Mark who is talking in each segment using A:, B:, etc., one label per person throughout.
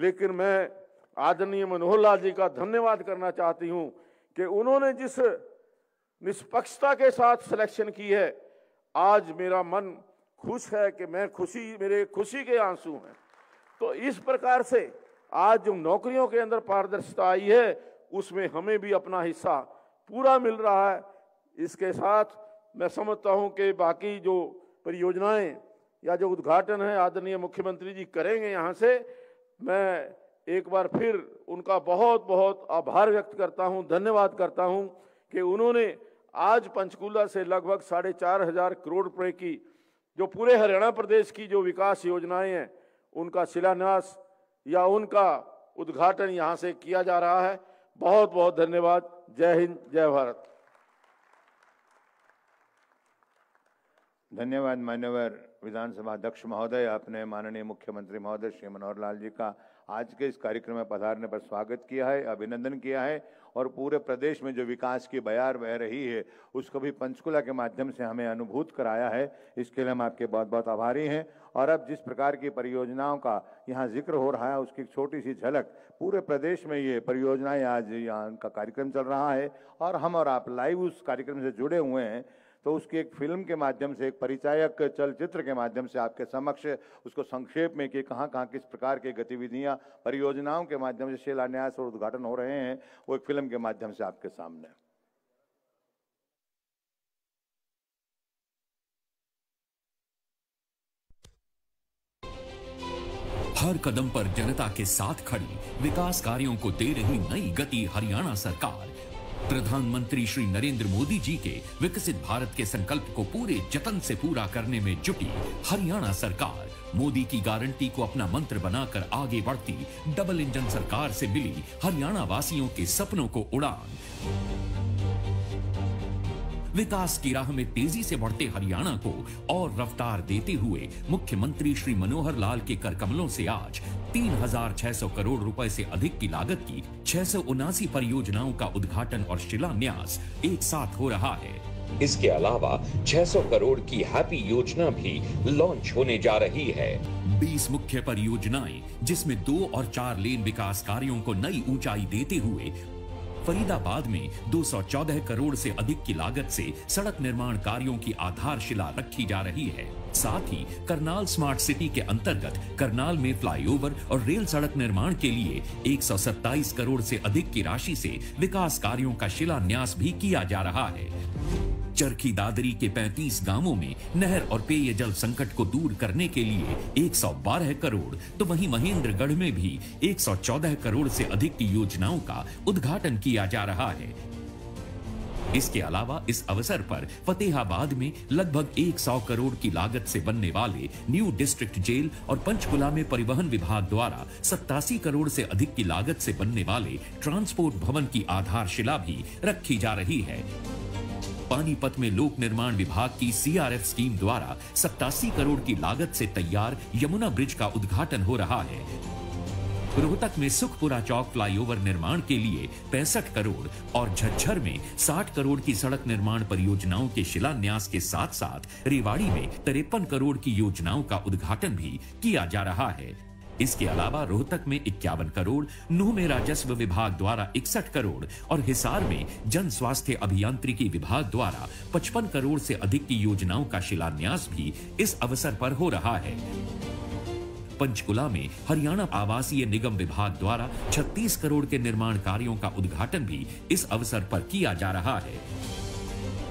A: लेकिन मैं आदरणीय मनोहर लाल जी का धन्यवाद करना चाहती हूं कि उन्होंने जिस निष्पक्षता के साथ सिलेक्शन की है, आज मेरा मन खुश है कि मेरे खुशी के आंसू हैं। तो इस प्रकार से आज जो नौकरियों के अंदर पारदर्शिता आई है, उसमें हमें भी अपना हिस्सा पूरा मिल रहा है। इसके साथ मैं समझता हूं कि बाकी जो परियोजनाएं या जो उद्घाटन है आदरणीय मुख्यमंत्री जी करेंगे यहाँ से, मैं एक बार फिर उनका बहुत बहुत आभार व्यक्त करता हूं, धन्यवाद करता हूं कि उन्होंने आज पंचकूला से लगभग 4,500 करोड़ रुपए की जो पूरे हरियाणा प्रदेश की जो विकास योजनाएं हैं, उनका शिलान्यास या उनका उद्घाटन यहाँ से किया जा रहा है। बहुत बहुत धन्यवाद। जय हिंद, जय भारत।
B: धन्यवाद मान्यवर विधानसभा अध्यक्ष महोदय। आपने माननीय मुख्यमंत्री महोदय श्री मनोहर लाल जी का आज के इस कार्यक्रम में पधारने पर स्वागत किया है, अभिनंदन किया है और पूरे प्रदेश में जो विकास की बयार बह रही है उसको भी पंचकुला के माध्यम से हमें अनुभूत कराया है। इसके लिए हम आपके बहुत बहुत आभारी हैं। और अब जिस प्रकार की परियोजनाओं का यहाँ जिक्र हो रहा है, उसकी एक छोटी सी झलक, पूरे प्रदेश में ये परियोजनाएं आज यहाँ का कार्यक्रम चल रहा है और हम और आप लाइव उस कार्यक्रम से जुड़े हुए हैं। तो उसकी एक फिल्म के माध्यम से, एक परिचायक चलचित्र के माध्यम से आपके समक्ष उसको संक्षेप में कि कहाँ कहाँ किस प्रकार की गतिविधियाँ परियोजनाओं के माध्यम से शिलान्यास और उद्घाटन हो रहे हैं, वो एक फिल्म के माध्यम से आपके सामने।
C: हर कदम पर जनता के साथ खड़ी, विकास कार्यों को दे रही नई गति हरियाणा सरकार। प्रधानमंत्री श्री नरेंद्र मोदी जी के विकसित भारत के संकल्प को पूरे जतन से पूरा करने में जुटी हरियाणा सरकार मोदी की गारंटी को अपना मंत्र बनाकर आगे बढ़ती डबल इंजन सरकार से मिली हरियाणा वासियों के सपनों को उड़ान। विकास की राह में तेजी से बढ़ते हरियाणा को और रफ्तार देते हुए मुख्यमंत्री श्री मनोहर लाल के करकमलों से आज 3,600 करोड़ रुपए से अधिक की लागत की 679 परियोजनाओं का उद्घाटन और शिलान्यास एक साथ हो रहा है।
D: इसके अलावा 600 करोड़ की हैप्पी योजना भी लॉन्च होने जा रही है।
C: 20 मुख्य परियोजनाएं, जिसमें 2 और 4 लेन विकास कार्यों को नई ऊंचाई देते हुए फरीदाबाद में 214 करोड़ से अधिक की लागत से सड़क निर्माण कार्यों की आधारशिला रखी जा रही है। साथ ही करनाल स्मार्ट सिटी के अंतर्गत करनाल में फ्लाईओवर और रेल सड़क निर्माण के लिए 127 करोड़ से अधिक की राशि से विकास कार्यों का शिलान्यास भी किया जा रहा है। चरखी दादरी के 35 गांवों में नहर और पेयजल संकट को दूर करने के लिए 112 करोड़, तो वहीं महेंद्रगढ़ में भी 114 करोड़ से अधिक की योजनाओं का उद्घाटन किया जा रहा है। इसके अलावा इस अवसर पर फतेहाबाद में लगभग 100 करोड़ की लागत से बनने वाले न्यू डिस्ट्रिक्ट जेल और पंचकुला में परिवहन विभाग द्वारा 87 करोड़ से अधिक की लागत से बनने वाले ट्रांसपोर्ट भवन की आधारशिला भी रखी जा रही है। पानीपत में लोक निर्माण विभाग की सीआरएफ स्कीम द्वारा 87 करोड़ की लागत से तैयार यमुना ब्रिज का उद्घाटन हो रहा है। रोहतक में सुखपुरा चौक फ्लाईओवर निर्माण के लिए 65 करोड़ और झज्जर में 60 करोड़ की सड़क निर्माण परियोजनाओं के शिलान्यास के साथ साथ रेवाड़ी में 53 करोड़ की योजनाओं का उद्घाटन भी किया जा रहा है। इसके अलावा रोहतक में 51 करोड़, नूंह में राजस्व विभाग द्वारा 61 करोड़ और हिसार में जन स्वास्थ्य अभियांत्रिकी विभाग द्वारा 55 करोड़ से अधिक की योजनाओं का शिलान्यास भी इस अवसर पर हो रहा है। पंचकुला में हरियाणा आवासीय निगम विभाग द्वारा 36 करोड़ के निर्माण कार्यों का उद्घाटन भी इस अवसर पर किया जा रहा है।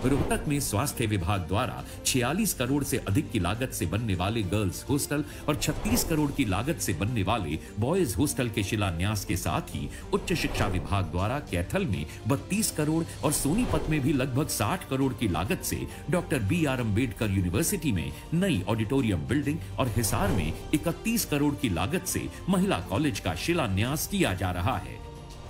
C: रोहतक में स्वास्थ्य विभाग द्वारा 46 करोड़ से अधिक की लागत से बनने वाले गर्ल्स हॉस्टल और 36 करोड़ की लागत से बनने वाले बॉयज हॉस्टल के शिलान्यास के साथ ही उच्च शिक्षा विभाग द्वारा कैथल में 32 करोड़ और सोनीपत में भी लगभग 60 करोड़ की लागत से डॉक्टर BR अम्बेडकर यूनिवर्सिटी में नई ऑडिटोरियम बिल्डिंग और हिसार में 31 करोड़ की लागत से महिला कॉलेज का शिलान्यास किया जा रहा है।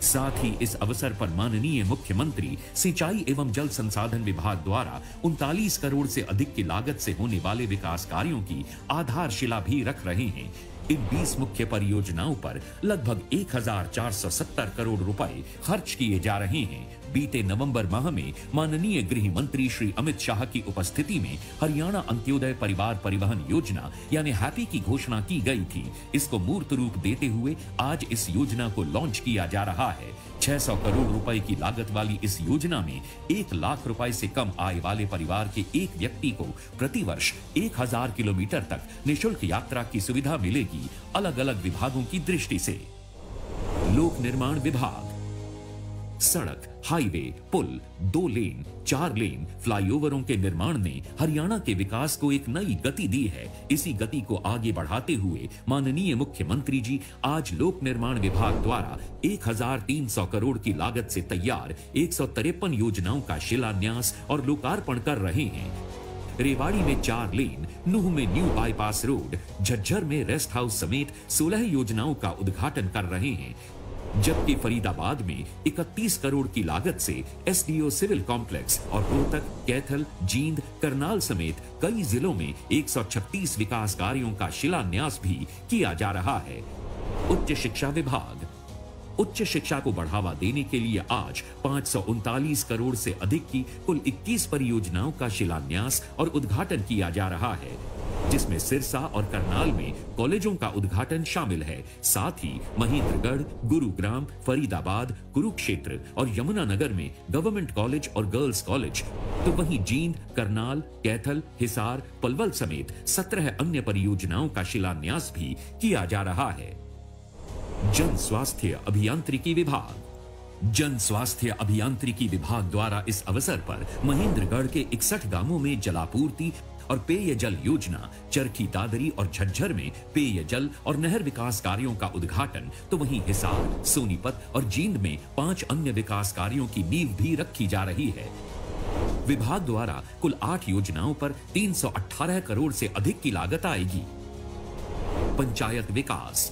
C: साथ ही इस अवसर पर माननीय मुख्यमंत्री सिंचाई एवं जल संसाधन विभाग द्वारा 39 करोड़ से अधिक की लागत से होने वाले विकास कार्यों की आधारशिला भी रख रहे हैं। इन 20 मुख्य परियोजनाओं पर लगभग 1470 करोड़ रुपए खर्च किए जा रहे हैं। बीते नवंबर माह में माननीय गृह मंत्री श्री अमित शाह की उपस्थिति में हरियाणा अंत्योदय परिवार परिवहन योजना यानी हैप्पी की घोषणा की गई थी। इसको मूर्त रूप देते हुए आज इस योजना को लॉन्च किया जा रहा है। 600 करोड़ रुपए की लागत वाली इस योजना में 1 लाख रुपए से कम आय वाले परिवार के एक व्यक्ति को प्रतिवर्ष 1000 किलोमीटर तक निःशुल्क यात्रा की सुविधा मिलेगी। अलग अलग विभागों की दृष्टि से लोक निर्माण विभाग सड़क, हाईवे, पुल, 2 लेन, 4 लेन, फ्लाईओवरों के निर्माण ने हरियाणा के विकास को एक नई गति दी है। इसी गति को आगे बढ़ाते हुए माननीय मुख्यमंत्री जी आज लोक निर्माण विभाग द्वारा 1300 करोड़ की लागत से तैयार 153 योजनाओं का शिलान्यास और लोकार्पण कर रहे हैं। रेवाड़ी में 4 लेन, नूह में न्यू बाईपास रोड, झज्जर में रेस्ट हाउस समेत 16 योजनाओं का उद्घाटन कर रहे हैं। जबकि फरीदाबाद में 31 करोड़ की लागत से एसडीओ सिविल कॉम्प्लेक्स और रोहतक, कैथल, जींद, करनाल समेत कई जिलों में 136 विकास कार्यों का शिलान्यास भी किया जा रहा है। उच्च शिक्षा विभाग उच्च शिक्षा को बढ़ावा देने के लिए आज 539 करोड़ से अधिक की कुल 21 परियोजनाओं का शिलान्यास और उद्घाटन किया जा रहा है, जिसमें सिरसा और करनाल में कॉलेजों का उद्घाटन शामिल है। साथ ही महेंद्रगढ़, गुरुग्राम, फरीदाबाद, कुरुक्षेत्र और यमुनानगर में गवर्नमेंट कॉलेज और गर्ल्स कॉलेज, तो वहीं जींद, करनाल, कैथल, हिसार, पलवल समेत 17 अन्य परियोजनाओं का शिलान्यास भी किया जा रहा है। जन स्वास्थ्य अभियांत्रिकी विभाग जन स्वास्थ्य अभियांत्रिकी विभाग द्वारा इस अवसर पर महेंद्रगढ़ के 61 गांवों में जलापूर्ति और पेयजल योजना, चरखी दादरी और झज्जर में पेयजल और नहर विकास कार्यों का उद्घाटन, तो वहीं हिसार, सोनीपत और जींद में 5 अन्य विकास कार्यों की नींव भी रखी जा रही है। विभाग द्वारा कुल 8 योजनाओं पर 318 करोड़ से अधिक की लागत आएगी। पंचायत विकास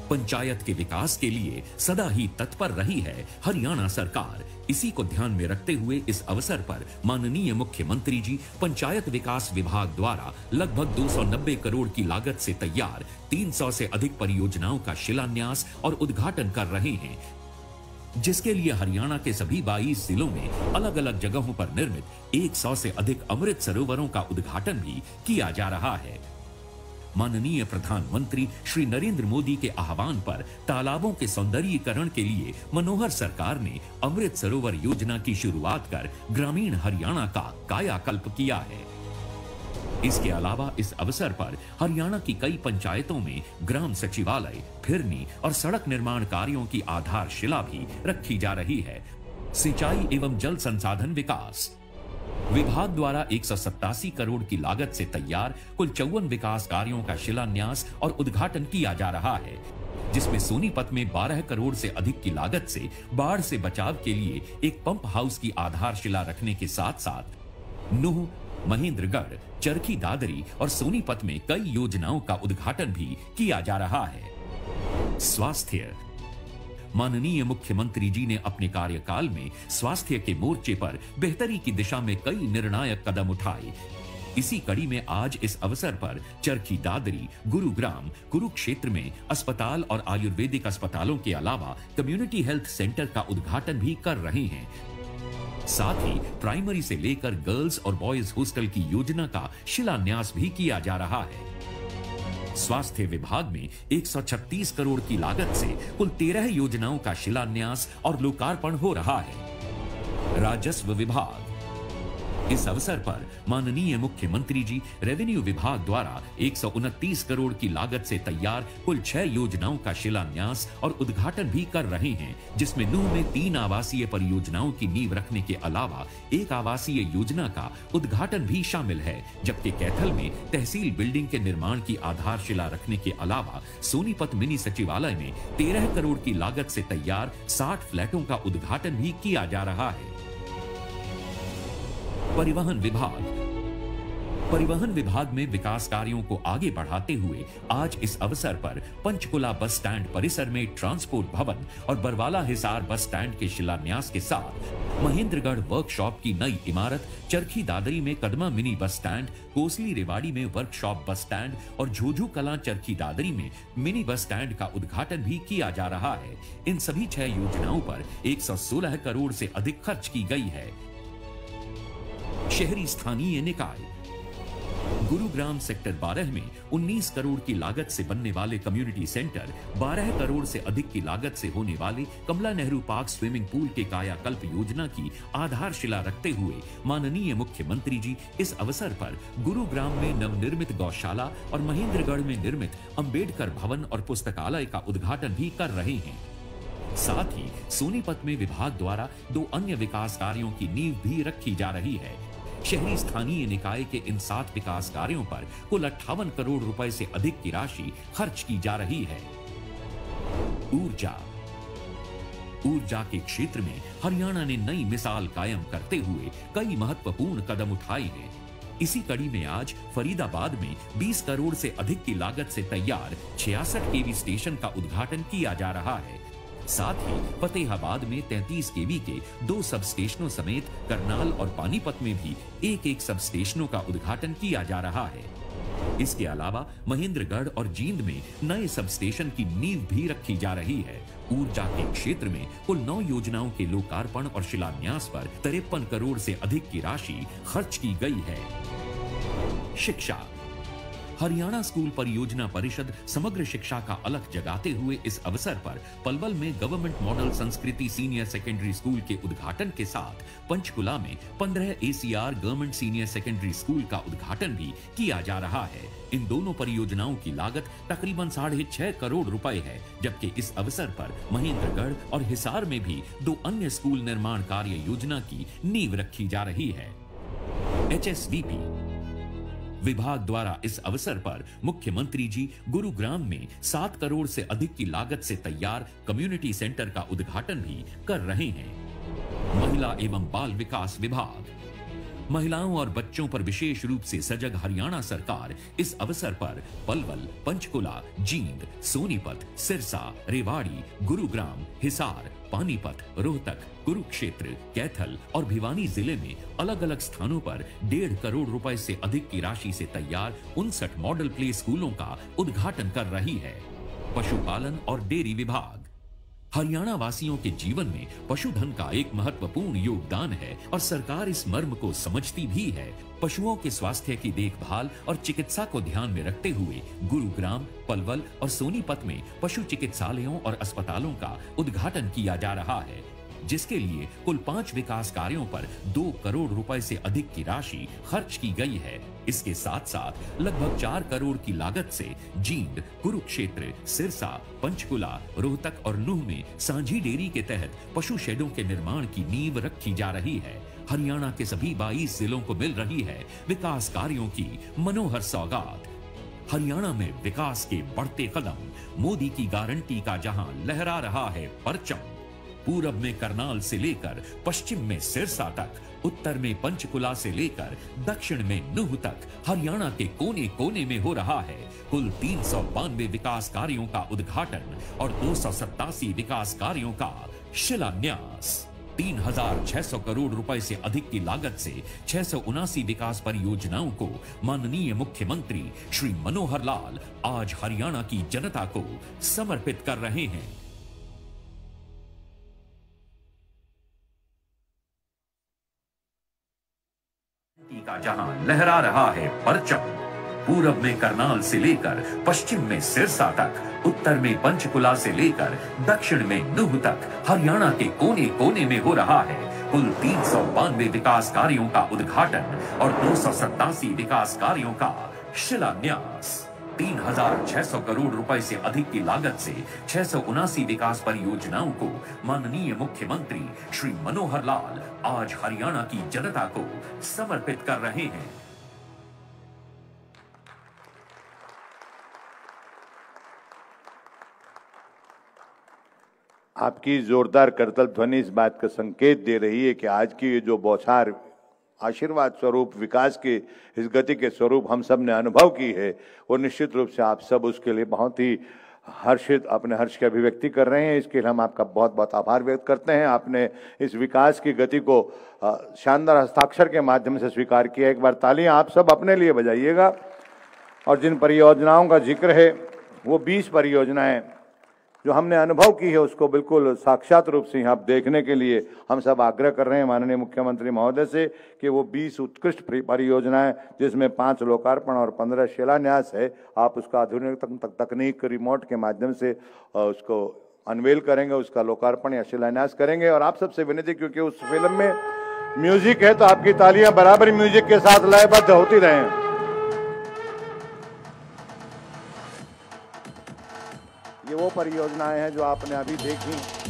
C: पंचायत के विकास के लिए सदा ही तत्पर रही है हरियाणा सरकार। इसी को ध्यान में रखते हुए इस अवसर पर माननीय मुख्यमंत्री जी पंचायत विकास विभाग द्वारा लगभग 290 करोड़ की लागत से तैयार 300 से अधिक परियोजनाओं का शिलान्यास और उद्घाटन कर रहे हैं, जिसके लिए हरियाणा के सभी 22 जिलों में अलग अलग जगहों पर निर्मित 100 से अधिक अमृत सरोवरों का उद्घाटन भी किया जा रहा है। माननीय प्रधानमंत्री श्री नरेंद्र मोदी के आह्वान पर तालाबों के सौंदर्यीकरण के लिए मनोहर सरकार ने अमृत सरोवर योजना की शुरुआत कर ग्रामीण हरियाणा का कायाकल्प किया है। इसके अलावा इस अवसर पर हरियाणा की कई पंचायतों में ग्राम सचिवालय, फिरनी और सड़क निर्माण कार्यों की आधारशिला भी रखी जा रही है। सिंचाई एवं जल संसाधन विकास विभाग द्वारा 187 करोड़ की लागत से तैयार कुल 54 विकास कार्यों का शिलान्यास और उद्घाटन किया जा रहा है, जिसमें सोनीपत में 12 करोड़ से अधिक की लागत से बाढ़ से बचाव के लिए एक पंप हाउस की आधारशिला रखने के साथ साथ नूह, महेंद्रगढ़, चरखी दादरी और सोनीपत में कई योजनाओं का उद्घाटन भी किया जा रहा है। स्वास्थ्य माननीय मुख्यमंत्री जी ने अपने कार्यकाल में स्वास्थ्य के मोर्चे पर बेहतरी की दिशा में कई निर्णायक कदम उठाए। इसी कड़ी में आज इस अवसर पर चरखी दादरी, गुरुग्राम, कुरुक्षेत्र में अस्पताल और आयुर्वेदिक अस्पतालों के अलावा कम्युनिटी हेल्थ सेंटर का उद्घाटन भी कर रहे हैं। साथ ही प्राइमरी से लेकर गर्ल्स और बॉयज हॉस्टल की योजना का शिलान्यास भी किया जा रहा है। स्वास्थ्य विभाग में 136 करोड़ की लागत से कुल 13 योजनाओं का शिलान्यास और लोकार्पण हो रहा है। राजस्व विभाग इस अवसर पर माननीय मुख्यमंत्री जी रेवेन्यू विभाग द्वारा 129 करोड़ की लागत से तैयार कुल 6 योजनाओं का शिलान्यास और उद्घाटन भी कर रहे हैं, जिसमें नूह में 3 आवासीय परियोजनाओं की नींव रखने के अलावा 1 आवासीय योजना का उद्घाटन भी शामिल है, जबकि कैथल में तहसील बिल्डिंग के निर्माण की आधारशिला रखने के अलावा सोनीपत मिनी सचिवालय में 13 करोड़ की लागत से तैयार 60 फ्लैटों का उद्घाटन भी किया जा रहा है। परिवहन विभाग परिवहन विभाग में विकास कार्यों को आगे बढ़ाते हुए आज इस अवसर पर पंचकुला बस स्टैंड परिसर में ट्रांसपोर्ट भवन और बरवाला हिसार बस स्टैंड के शिलान्यास के साथ महेंद्रगढ़ वर्कशॉप की नई इमारत, चरखी दादरी में Kadma mini bus stand, Kosli Rewari में वर्कशॉप बस स्टैंड और झोझू कलां चरखी दादरी में मिनी बस स्टैंड का उद्घाटन भी किया जा रहा है। इन सभी 6 योजनाओं पर 116 करोड़ से अधिक खर्च की गई है। शहरी स्थानीय निकाय गुरुग्राम सेक्टर 12 में 19 करोड़ की लागत से बनने वाले कम्युनिटी सेंटर, 12 करोड़ से अधिक की लागत से होने वाले कमला नेहरू पार्क स्विमिंग पूल के कायाकल्प योजना की आधारशिला रखते हुए माननीय मुख्यमंत्री जी इस अवसर पर गुरुग्राम में नवनिर्मित गौशाला और महेंद्रगढ़ में निर्मित अंबेडकर भवन और पुस्तकालय का उद्घाटन भी कर रहे हैं। साथ ही सोनीपत में विभाग द्वारा 2 अन्य विकास कार्यों की नींव भी रखी जा रही है। शहरी स्थानीय निकाय के इन 7 विकास कार्यों पर कुल 58 करोड़ रुपए से अधिक की राशि खर्च की जा रही है। ऊर्जा के क्षेत्र में हरियाणा ने नई मिसाल कायम करते हुए कई महत्वपूर्ण कदम उठाए हैं। इसी कड़ी में आज फरीदाबाद में 20 करोड़ से अधिक की लागत से तैयार 66 केवी स्टेशन का उद्घाटन किया जा रहा है। साथ ही फतेहाबाद में 33 केवी के 2 सब स्टेशनों समेत करनाल और पानीपत में भी 1-1 सब स्टेशनों का उद्घाटन किया जा रहा है। इसके अलावा महेंद्रगढ़ और जींद में नए सब स्टेशन की नींव भी रखी जा रही है। ऊर्जा के क्षेत्र में कुल 9 योजनाओं के लोकार्पण और शिलान्यास पर 53 करोड़ से अधिक की राशि खर्च की गई है। शिक्षा हरियाणा स्कूल परियोजना परिषद समग्र शिक्षा का अलख जगाते हुए इस अवसर पर पलवल में गवर्नमेंट मॉडल संस्कृति सीनियर सेकेंडरी स्कूल के उद्घाटन के साथ पंचकुला में 15 ACR government senior secondary school का उद्घाटन भी किया जा रहा है। इन दोनों परियोजनाओं की लागत तकरीबन 6.5 करोड़ रुपए है, जबकि इस अवसर पर महेंद्रगढ़ और हिसार में भी 2 अन्य स्कूल निर्माण कार्य योजना की नींव रखी जा रही है। HSVP विभाग द्वारा इस अवसर पर मुख्यमंत्री जी गुरुग्राम में 7 करोड़ से अधिक की लागत से तैयार कम्युनिटी सेंटर का उद्घाटन भी कर रहे हैं। महिला एवं बाल विकास विभाग महिलाओं और बच्चों पर विशेष रूप से सजग हरियाणा सरकार इस अवसर पर पलवल, पंचकुला, जींद, सोनीपत, सिरसा, रेवाड़ी, गुरुग्राम, हिसार, पानीपत, रोहतक, कुरुक्षेत्र, कैथल और भिवानी जिले में अलग अलग स्थानों पर 1.5 करोड़ रुपए से अधिक की राशि से तैयार 59 मॉडल प्ले स्कूलों का उद्घाटन कर रही है। पशुपालन और डेयरी विभाग हरियाणा वासियों के जीवन में पशुधन का एक महत्वपूर्ण योगदान है और सरकार इस मर्म को समझती भी है। पशुओं के स्वास्थ्य की देखभाल और चिकित्सा को ध्यान में रखते हुए गुरुग्राम, पलवल और सोनीपत में पशु चिकित्सालयों और अस्पतालों का उद्घाटन किया जा रहा है, जिसके लिए कुल 5 विकास कार्यों पर 2 करोड़ रुपए से अधिक की राशि खर्च की गई है। इसके साथ साथ लगभग 4 करोड़ की लागत से जींद, कुरुक्षेत्र, सिरसा, पंचकुला, रोहतक और नूह में सांझी डेयरी के तहत पशु शेडों के निर्माण की नींव रखी जा रही है। हरियाणा के सभी 22 जिलों को मिल रही है विकास कार्यों की मनोहर सौगात। हरियाणा में विकास के बढ़ते कदम, मोदी की गारंटी का जहां लहरा रहा है परचम। पूरब में करनाल से लेकर पश्चिम में सिरसा तक, उत्तर में पंचकुला से लेकर दक्षिण में नूह तक हरियाणा के कोने कोने में हो रहा है कुल 392 विकास कार्यों का उद्घाटन और 287 विकास कार्यों का शिलान्यास। 3,600 करोड़ रुपए से अधिक की लागत से 679 विकास परियोजनाओं को माननीय मुख्यमंत्री श्री मनोहर लाल आज हरियाणा की जनता को समर्पित कर रहे हैं। का जहां लहरा रहा है परचम। पूरब में करनाल से लेकर पश्चिम में सिरसा तक, उत्तर में पंचकुला से लेकर दक्षिण में नूह तक हरियाणा के कोने कोने में हो रहा है कुल 392 विकास कार्यों का उद्घाटन और 287 विकास कार्यों का शिलान्यास। 3,600 करोड़ रुपए से अधिक की लागत से 679 विकास परियोजनाओं को माननीय मुख्यमंत्री श्री मनोहर लाल आज हरियाणा की जनता को समर्पित कर रहे हैं।
B: आपकी जोरदार करतल ध्वनि इस बात का संकेत दे रही है कि आज की ये जो बौछार आशीर्वाद स्वरूप विकास की इस गति के स्वरूप हम सब ने अनुभव की है, वो निश्चित रूप से आप सब उसके लिए बहुत ही हर्षित अपने हर्ष की अभिव्यक्ति कर रहे हैं। इसके लिए हम आपका बहुत बहुत आभार व्यक्त करते हैं। आपने इस विकास की गति को शानदार हस्ताक्षर के माध्यम से स्वीकार किया। एक बार तालियां आप सब अपने लिए बजाइएगा। और जिन परियोजनाओं का जिक्र है वो 20 परियोजनाएं जो हमने अनुभव की है उसको बिल्कुल साक्षात रूप से यहाँ देखने के लिए हम सब आग्रह कर रहे हैं माननीय मुख्यमंत्री महोदय से कि वो 20 उत्कृष्ट परियोजनाएं जिसमें 5 लोकार्पण और 15 शिलान्यास है, आप उसका आधुनिक तकनीक रिमोट के माध्यम से उसको अनवेल करेंगे, उसका लोकार्पण या शिलान्यास करेंगे। और आप सबसे विनती, क्योंकि उस फिल्म में म्यूजिक है तो आपकी तालियां बराबर म्यूजिक के साथ लयबद्ध होती रहें। ये वो परियोजनाएं हैं जो आपने अभी देखी।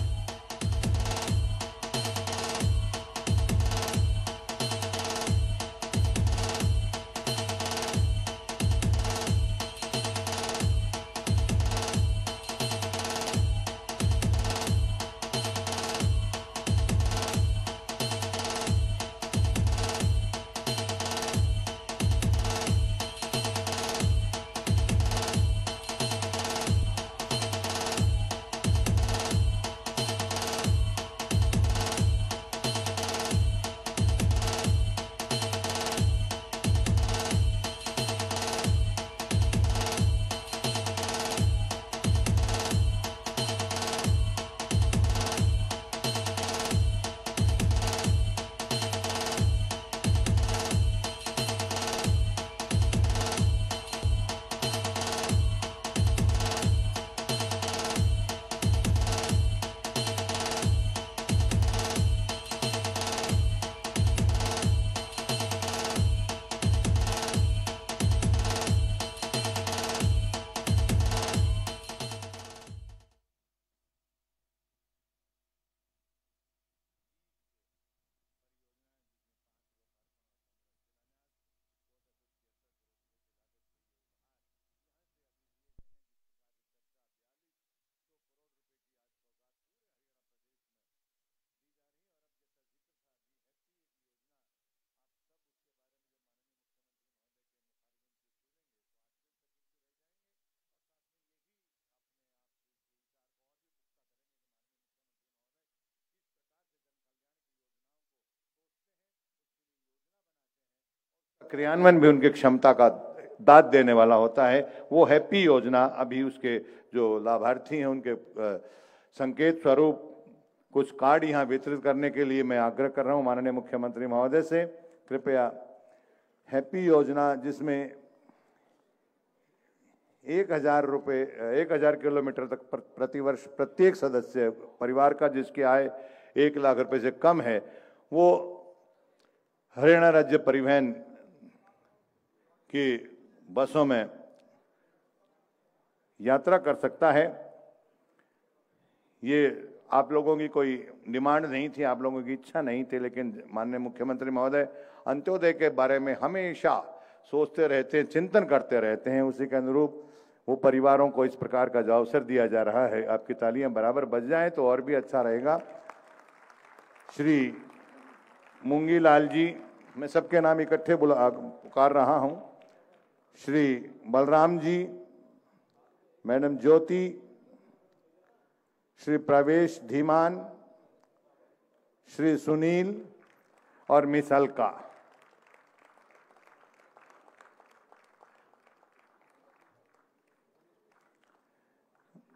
B: क्रियान्वयन भी उनकी क्षमता का दाद देने वाला होता है। वो हैप्पी योजना अभी उसके जो लाभार्थी हैं उनके संकेत स्वरूप कुछ कार्ड यहाँ वितरित करने के लिए मैं आग्रह कर रहा हूँ माननीय मुख्यमंत्री महोदय से, कृपया हैप्पी योजना जिसमें 1000 किलोमीटर तक प्रतिवर्ष प्रत्येक सदस्य परिवार का जिसकी आय 1 लाख रुपए से कम है वो हरियाणा राज्य परिवहन की बसों में यात्रा कर सकता है। ये आप लोगों की कोई डिमांड नहीं थी, आप लोगों की इच्छा नहीं थी, लेकिन माननीय मुख्यमंत्री महोदय अंत्योदय के बारे में हमेशा सोचते रहते हैं, चिंतन करते रहते हैं। उसी के अनुरूप वो परिवारों को इस प्रकार का जो अवसर दिया जा रहा है, आपकी तालियां बराबर बज जाएं तो और भी अच्छा रहेगा। श्री मूंगी लाल जी, मैं सबके नाम इकट्ठे पुकार रहा हूं। श्री बलराम जी, मैडम ज्योति, श्री प्रवेश धीमान, श्री सुनील और मिस अलका।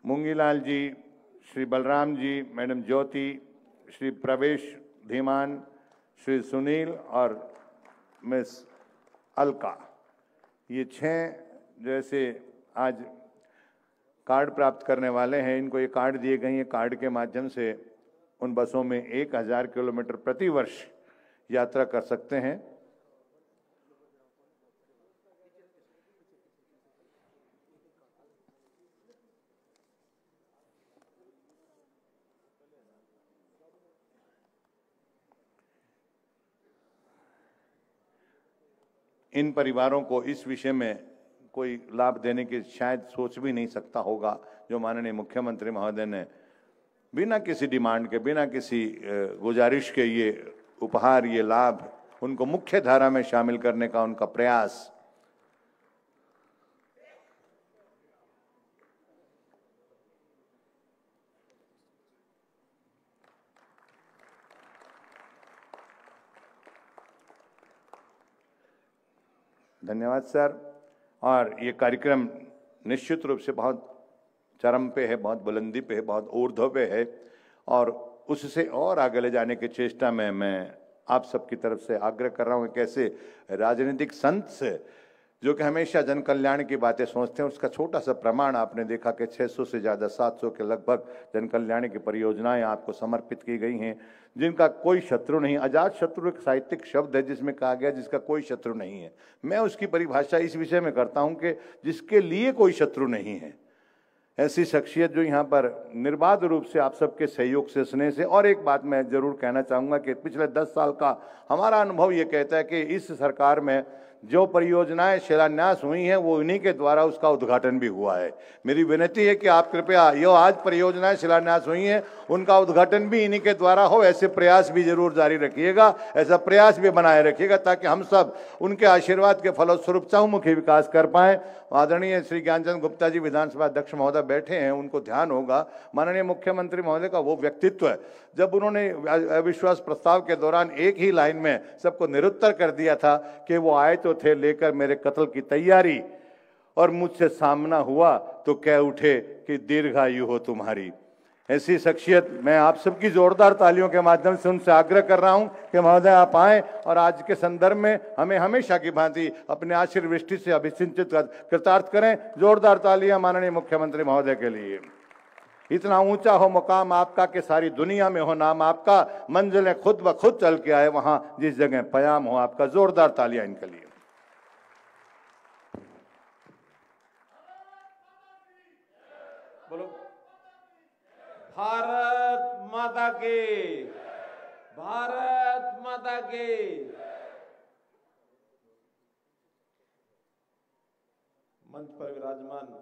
B: मूंगीलाल जी, श्री बलराम जी, मैडम ज्योति, श्री प्रवेश धीमान, श्री सुनील और मिस अलका, ये 6 जैसे आज कार्ड प्राप्त करने वाले हैं। इनको ये कार्ड दिए गए हैं। कार्ड के माध्यम से उन बसों में 1000 किलोमीटर प्रति वर्ष यात्रा कर सकते हैं। इन परिवारों को इस विषय में कोई लाभ देने की शायद सोच भी नहीं सकता होगा, जो माननीय मुख्यमंत्री महोदय ने बिना किसी डिमांड के, बिना किसी गुजारिश के ये उपहार, ये लाभ उनको मुख्य धारा में शामिल करने का उनका प्रयास। धन्यवाद सर। और ये कार्यक्रम निश्चित रूप से बहुत चरम पे है, बहुत बुलंदी पे है, बहुत ऊर्ध्व पे है, और उससे और आगे ले जाने की चेष्टा में मैं आप सबकी तरफ से आग्रह कर रहा हूँ। कैसे राजनीतिक संत से जो कि हमेशा जन कल्याण की बातें सोचते हैं, उसका छोटा सा प्रमाण आपने देखा कि 600 से ज़्यादा 700 के लगभग जन कल्याण की परियोजनाएं आपको समर्पित की गई हैं, जिनका कोई शत्रु नहीं। अजात शत्रु एक साहित्यिक शब्द है जिसमें कहा गया जिसका कोई शत्रु नहीं है। मैं उसकी परिभाषा इस विषय में करता हूं कि जिसके लिए कोई शत्रु नहीं है। ऐसी शख्सियत जो यहाँ पर निर्बाध रूप से आप सबके सहयोग से, स्नेह से। और एक बात मैं जरूर कहना चाहूँगा कि पिछले 10 साल का हमारा अनुभव ये कहता है कि इस सरकार में जो परियोजनाएं शिलान्यास हुई हैं वो इन्हीं के द्वारा उसका उद्घाटन भी हुआ है। मेरी विनती है कि आप कृपया जो आज परियोजनाएं शिलान्यास हुई हैं उनका उद्घाटन भी इन्हीं के द्वारा हो। ऐसे प्रयास भी जरूर जारी रखिएगा, ऐसा प्रयास भी बनाए रखिएगा ताकि हम सब उनके आशीर्वाद के फलस्वरूप चहुमुखी विकास कर पाएं। आदरणीय श्री ज्ञानचंद गुप्ता जी विधानसभा अध्यक्ष महोदय बैठे हैं, उनको ध्यान होगा माननीय मुख्यमंत्री महोदय का वो व्यक्तित्व है। जब उन्होंने अविश्वास प्रस्ताव के दौरान एक ही लाइन में सबको निरुत्तर कर दिया था कि वो आए तो थे लेकर मेरे कत्ल की तैयारी, और मुझसे सामना हुआ तो कह उठे कि दीर्घायु हो तुम्हारी। ऐसी शख्सियत मैं आप सबकी जोरदार तालियों के माध्यम से उनसे आग्रह कर रहा हूं कि महोदय आप आएं और आज के संदर्भ में हमें हमेशा की भांति अपने आशीर्वृष्टि से अभिसिंचित कृतार्थ करें। जोरदार तालियां माननीय मुख्यमंत्री महोदय के लिए। इतना ऊंचा हो मुकाम आपका कि सारी दुनिया में हो नाम आपका, मंजिलें खुद ब खुद चल के आए वहां जिस जगह पयाम हो आपका। जोरदार तालियां इनके लिए।
E: बोलो भारत माता की, भारत माता की। मंच पर विराजमान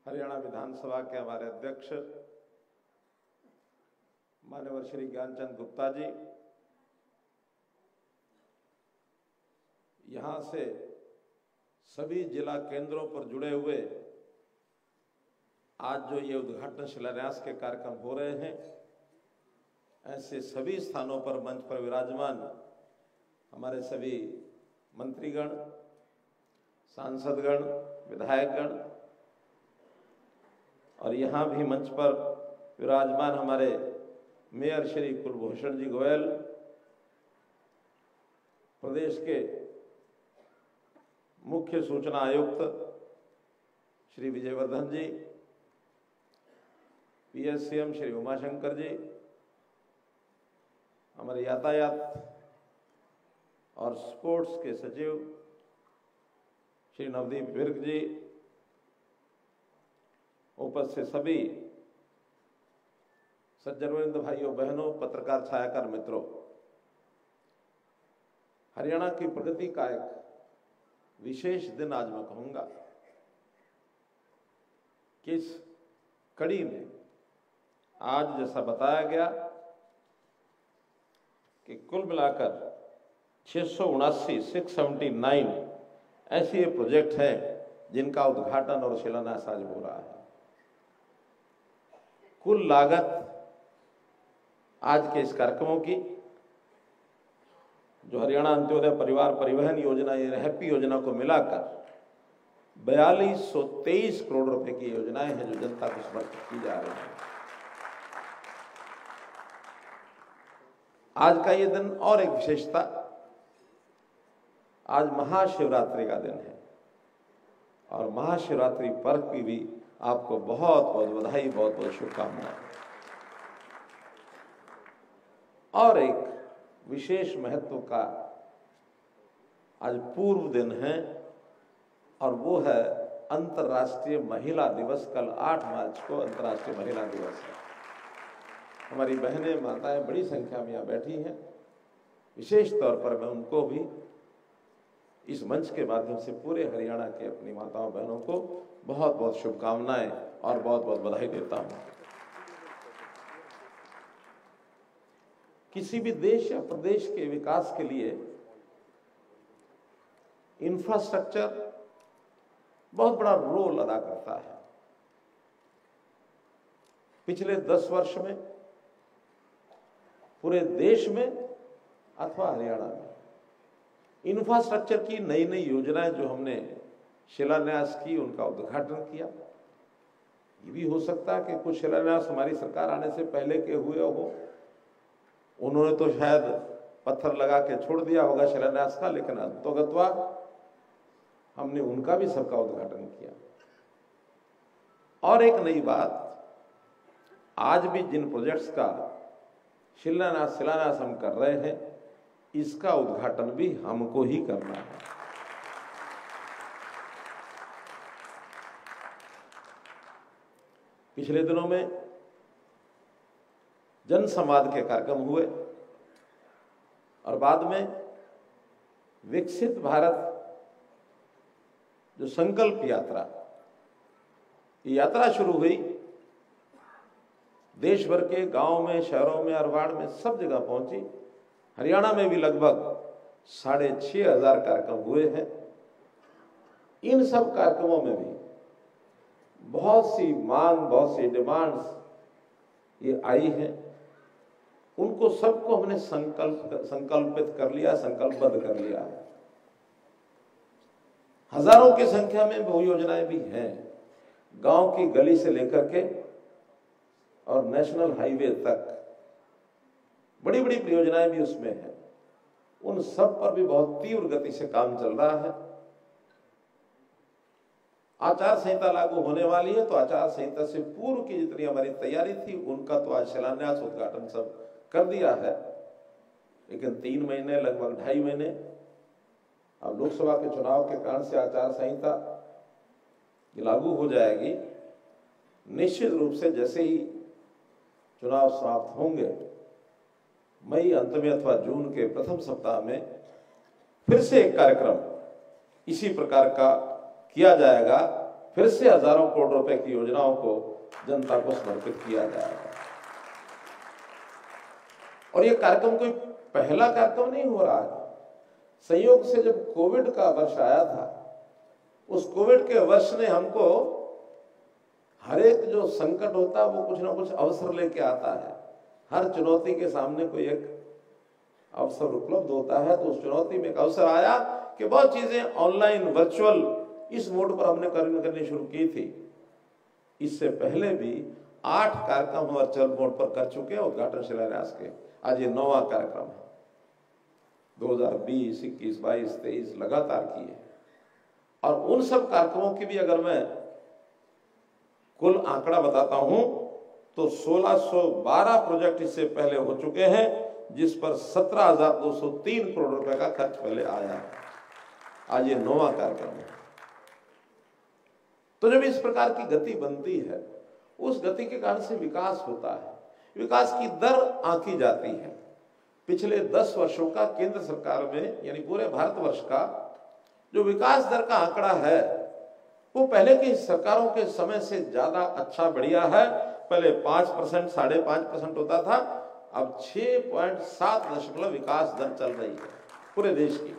E: हरियाणा विधानसभा के हमारे अध्यक्ष माननीय श्री ज्ञानचंद गुप्ता जी, यहां से सभी जिला केंद्रों पर जुड़े हुए आज जो ये उद्घाटन शिलान्यास के कार्यक्रम हो रहे हैं, ऐसे सभी स्थानों पर मंच पर विराजमान हमारे सभी मंत्रीगण, सांसदगण, विधायकगण, और यहाँ भी मंच पर विराजमान हमारे मेयर श्री कुलभूषण जी गोयल, प्रदेश के मुख्य सूचना आयुक्त श्री विजयवर्धन जी, पीएससीएम श्री उमाशंकर जी, हमारे यातायात और स्पोर्ट्स के सचिव श्री नवदीप विर्क जी, उपस्थित सभी सज्जनवृंद, भाइयों बहनों, पत्रकार छायाकार मित्रों, हरियाणा की प्रगति का एक विशेष दिन आज मैं कहूंगा कि इस कड़ी में आज जैसा बताया गया कि कुल मिलाकर 679 ऐसे ये प्रोजेक्ट हैं जिनका उद्घाटन और शिलान्यास आज हो रहा है। कुल लागत आज के इस कार्यक्रमों की, जो हरियाणा अंत्योदय परिवार परिवहन योजना या हैप्पी योजना को मिलाकर 4223 करोड़ रुपए की योजनाएं हैं जो जनता को समर्पित की जा रही हैं। आज का ये दिन और एक विशेषता, आज महाशिवरात्रि का दिन है और महाशिवरात्रि पर्व की भी आपको बहुत बहुत बधाई, बहुत बहुत शुभकामनाएं। और एक विशेष महत्व का आज पूर्व दिन है और वो है अंतर्राष्ट्रीय महिला दिवस। कल 8 मार्च को अंतर्राष्ट्रीय महिला दिवस है। हमारी बहनें, माताएं बड़ी संख्या में यहाँ बैठी हैं। विशेष तौर पर मैं उनको भी इस मंच के माध्यम से पूरे हरियाणा के अपनी माताओं बहनों को बहुत बहुत शुभकामनाएं और बहुत बहुत बधाई देता हूं। किसी भी देश या प्रदेश के विकास के लिए इंफ्रास्ट्रक्चर बहुत बड़ा रोल अदा करता है। पिछले 10 वर्ष में पूरे देश में अथवा हरियाणा में इंफ्रास्ट्रक्चर की नई नई योजनाएं जो हमने शिलान्यास की, उनका उद्घाटन किया। ये भी हो सकता है कि कुछ शिलान्यास हमारी सरकार आने से पहले के हुए हो, उन्होंने तो शायद पत्थर लगा के छोड़ दिया होगा शिलान्यास का, लेकिन अंतोगत्वा हमने उनका भी सबका उद्घाटन किया। और एक नई बात, आज भी जिन प्रोजेक्ट्स का शिलान्यास हम कर रहे हैं, इसका उद्घाटन भी हमको ही करना है। पिछले दिनों में जनसंवाद के कार्यक्रम हुए और बाद में विकसित भारत जो संकल्प यात्रा, ये यात्रा शुरू हुई। देश भर के गांव में, शहरों में, अरवाड़ में, सब जगह पहुंची। हरियाणा में भी लगभग 6,500 कार्यक्रम हुए हैं। इन सब कार्यक्रमों में भी बहुत सी मांग, बहुत सी डिमांड्स ये आई हैं। उनको सबको हमने संकल्पित कर लिया, संकल्पबद्ध कर लिया है। हजारों की संख्या में वो योजनाएं भी हैं, गांव की गली से लेकर के और नेशनल हाईवे तक बड़ी बड़ी परियोजनाएं भी उसमें हैं। उन सब पर भी बहुत तीव्र गति से काम चल रहा है। आचार संहिता लागू होने वाली है, तो आचार संहिता से पूर्व की जितनी हमारी तैयारी थी, उनका तो आज शिलान्यास, उद्घाटन सब कर दिया है। लेकिन 3 महीने, लगभग 2.5 महीने, अब लोकसभा के चुनाव के कारण से आचार संहिता लागू हो जाएगी। निश्चित रूप से जैसे ही चुनाव समाप्त होंगे, मई अंत में अथवा जून के प्रथम सप्ताह में फिर से एक कार्यक्रम इसी प्रकार का किया जाएगा। फिर से हजारों करोड़ रुपए की योजनाओं को जनता को समर्पित किया जाएगा। और ये कार्यक्रम कोई पहला कार्यक्रम नहीं हो रहा है। संयोग से जब कोविड का वर्ष आया था, उस कोविड के वर्ष ने हमको, हर एक जो संकट होता है वो कुछ ना कुछ अवसर लेके आता है। हर चुनौती के सामने कोई एक अवसर उपलब्ध होता है। तो उस चुनौती में एक अवसर आया कि बहुत चीजें ऑनलाइन, वर्चुअल, इस मोड पर हमने करनी शुरू की थी। इससे पहले भी 8 कार्यक्रम हम वर्चुअल मोड पर कर चुके हैं, उद्घाटन शिलान्यास के। आज ये 9वां कार्यक्रम है। 2020, 21, 22, 23 लगातार किए। और उन सब कार्यक्रमों की भी अगर मैं कुल आंकड़ा बताता हूं तो 1612 प्रोजेक्ट इससे पहले हो चुके हैं, जिस पर 17,203 करोड़ रुपए का खर्च पहले आया है। आज ये 9वां कार्यक्रम है। तो जब इस प्रकार की गति बनती है, उस गति के कारण से विकास होता है, विकास की दर आंकी जाती है। पिछले 10 वर्षों का केंद्र सरकार में, यानी पूरे भारतवर्ष का जो विकास दर का आंकड़ा है, वो पहले की सरकारों के समय से ज्यादा अच्छा, बढ़िया है। पहले 5%, 5.5% होता था, अब 6.7 विकास दर चल रही है पूरे देश की।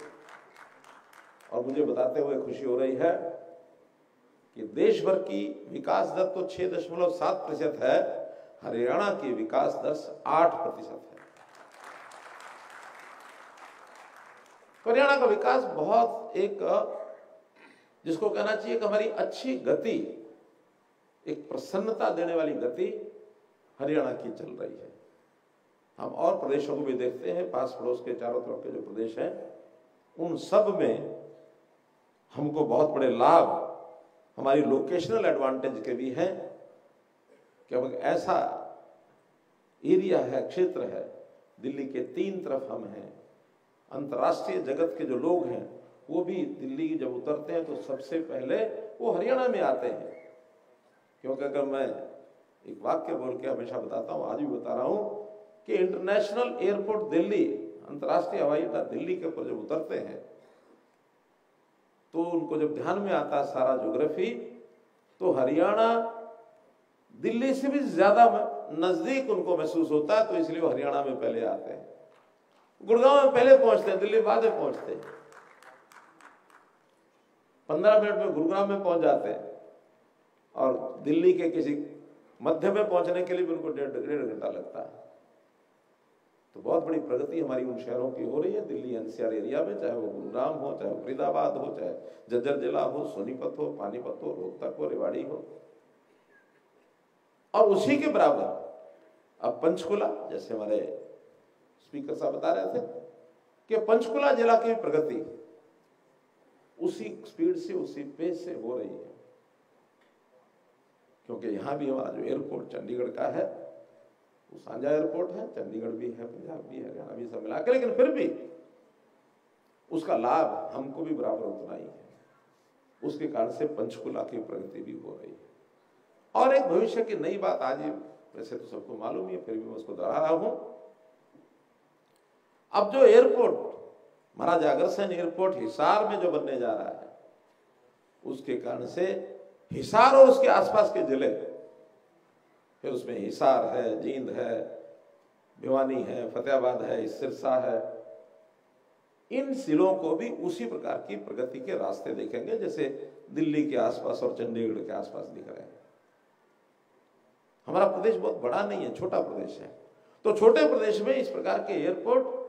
E: और मुझे बताते हुए खुशी हो रही है कि देश भर की विकास दर तो 6.7% है, हरियाणा की विकास दर 8% है। हरियाणा का विकास बहुत एक, जिसको कहना चाहिए कि हमारी अच्छी गति, एक प्रसन्नता देने वाली गति हरियाणा की चल रही है। हम और प्रदेशों को भी देखते हैं, पास पड़ोस के चारों तरफ के जो प्रदेश हैं, उन सब में हमको बहुत बड़े लाभ हमारी लोकेशनल एडवांटेज के भी हैं कि अब ऐसा एरिया है, क्षेत्र है, दिल्ली के 3 तरफ हम हैं। अंतर्राष्ट्रीय जगत के जो लोग हैं वो भी दिल्ली जब उतरते हैं तो सबसे पहले वो हरियाणा में आते हैं। क्योंकि अगर मैं एक वाक्य बोल के हमेशा बताता हूँ, आज भी बता रहा हूँ, कि इंटरनेशनल एयरपोर्ट दिल्ली, अंतर्राष्ट्रीय हवाई अड्डा दिल्ली के ऊपर जब उतरते हैं तो उनको जब ध्यान में आता है सारा ज्योग्राफी, तो हरियाणा दिल्ली से भी ज्यादा नजदीक उनको महसूस होता है, तो इसलिए वो हरियाणा में पहले आते हैं, गुड़गांव में पहले पहुंचते हैं, दिल्ली बाद में पहुंचते हैं। 15 मिनट में गुड़गांव में पहुंच जाते हैं और दिल्ली के किसी मध्य में पहुंचने के लिए भी उनको डेढ़ घंटा लगता है। तो बहुत बड़ी प्रगति हमारी उन शहरों की हो रही है दिल्ली एनसीआर एरिया में, चाहे वो गुरुग्राम हो, चाहे फरीदाबाद हो, चाहे झज्जर जिला हो, सोनीपत हो, पानीपत हो, रोहतक हो, रेवाड़ी हो। और उसी के बराबर अब पंचकुला, जैसे हमारे स्पीकर साहब बता रहे थे कि पंचकुला जिला की प्रगति उसी स्पीड से, उसी पेस से हो रही है, क्योंकि यहां भी हमारा जो एयरपोर्ट चंडीगढ़ का है वो साझा एयरपोर्ट है, चंडीगढ़ भी है, पंजाब भी है, हरियाणा भी, सब मिला के, लेकिन फिर भी उसका लाभ हमको भी बराबर उतना ही है। उसके कारण से पंचकुला की प्रगति भी हो रही है। और एक भविष्य की नई बात आज ही, वैसे तो सबको मालूम ही है, फिर भी मैं उसको दोहरा रहा हूं। अब जो एयरपोर्ट महाराजा अग्रसेन एयरपोर्ट हिसार में जो बनने जा रहा है, उसके कारण से हिसार और उसके आसपास के जिले, फिर उसमें हिसार है, जींद है, भिवानी है, फतेहाबाद है, सिरसा है, इन जिलों को भी उसी प्रकार की प्रगति के रास्ते देखेंगे जैसे दिल्ली के आसपास और चंडीगढ़ के आसपास दिख रहे हैं। हमारा प्रदेश बहुत बड़ा नहीं है, छोटा प्रदेश है, तो छोटे प्रदेश में इस प्रकार के एयरपोर्ट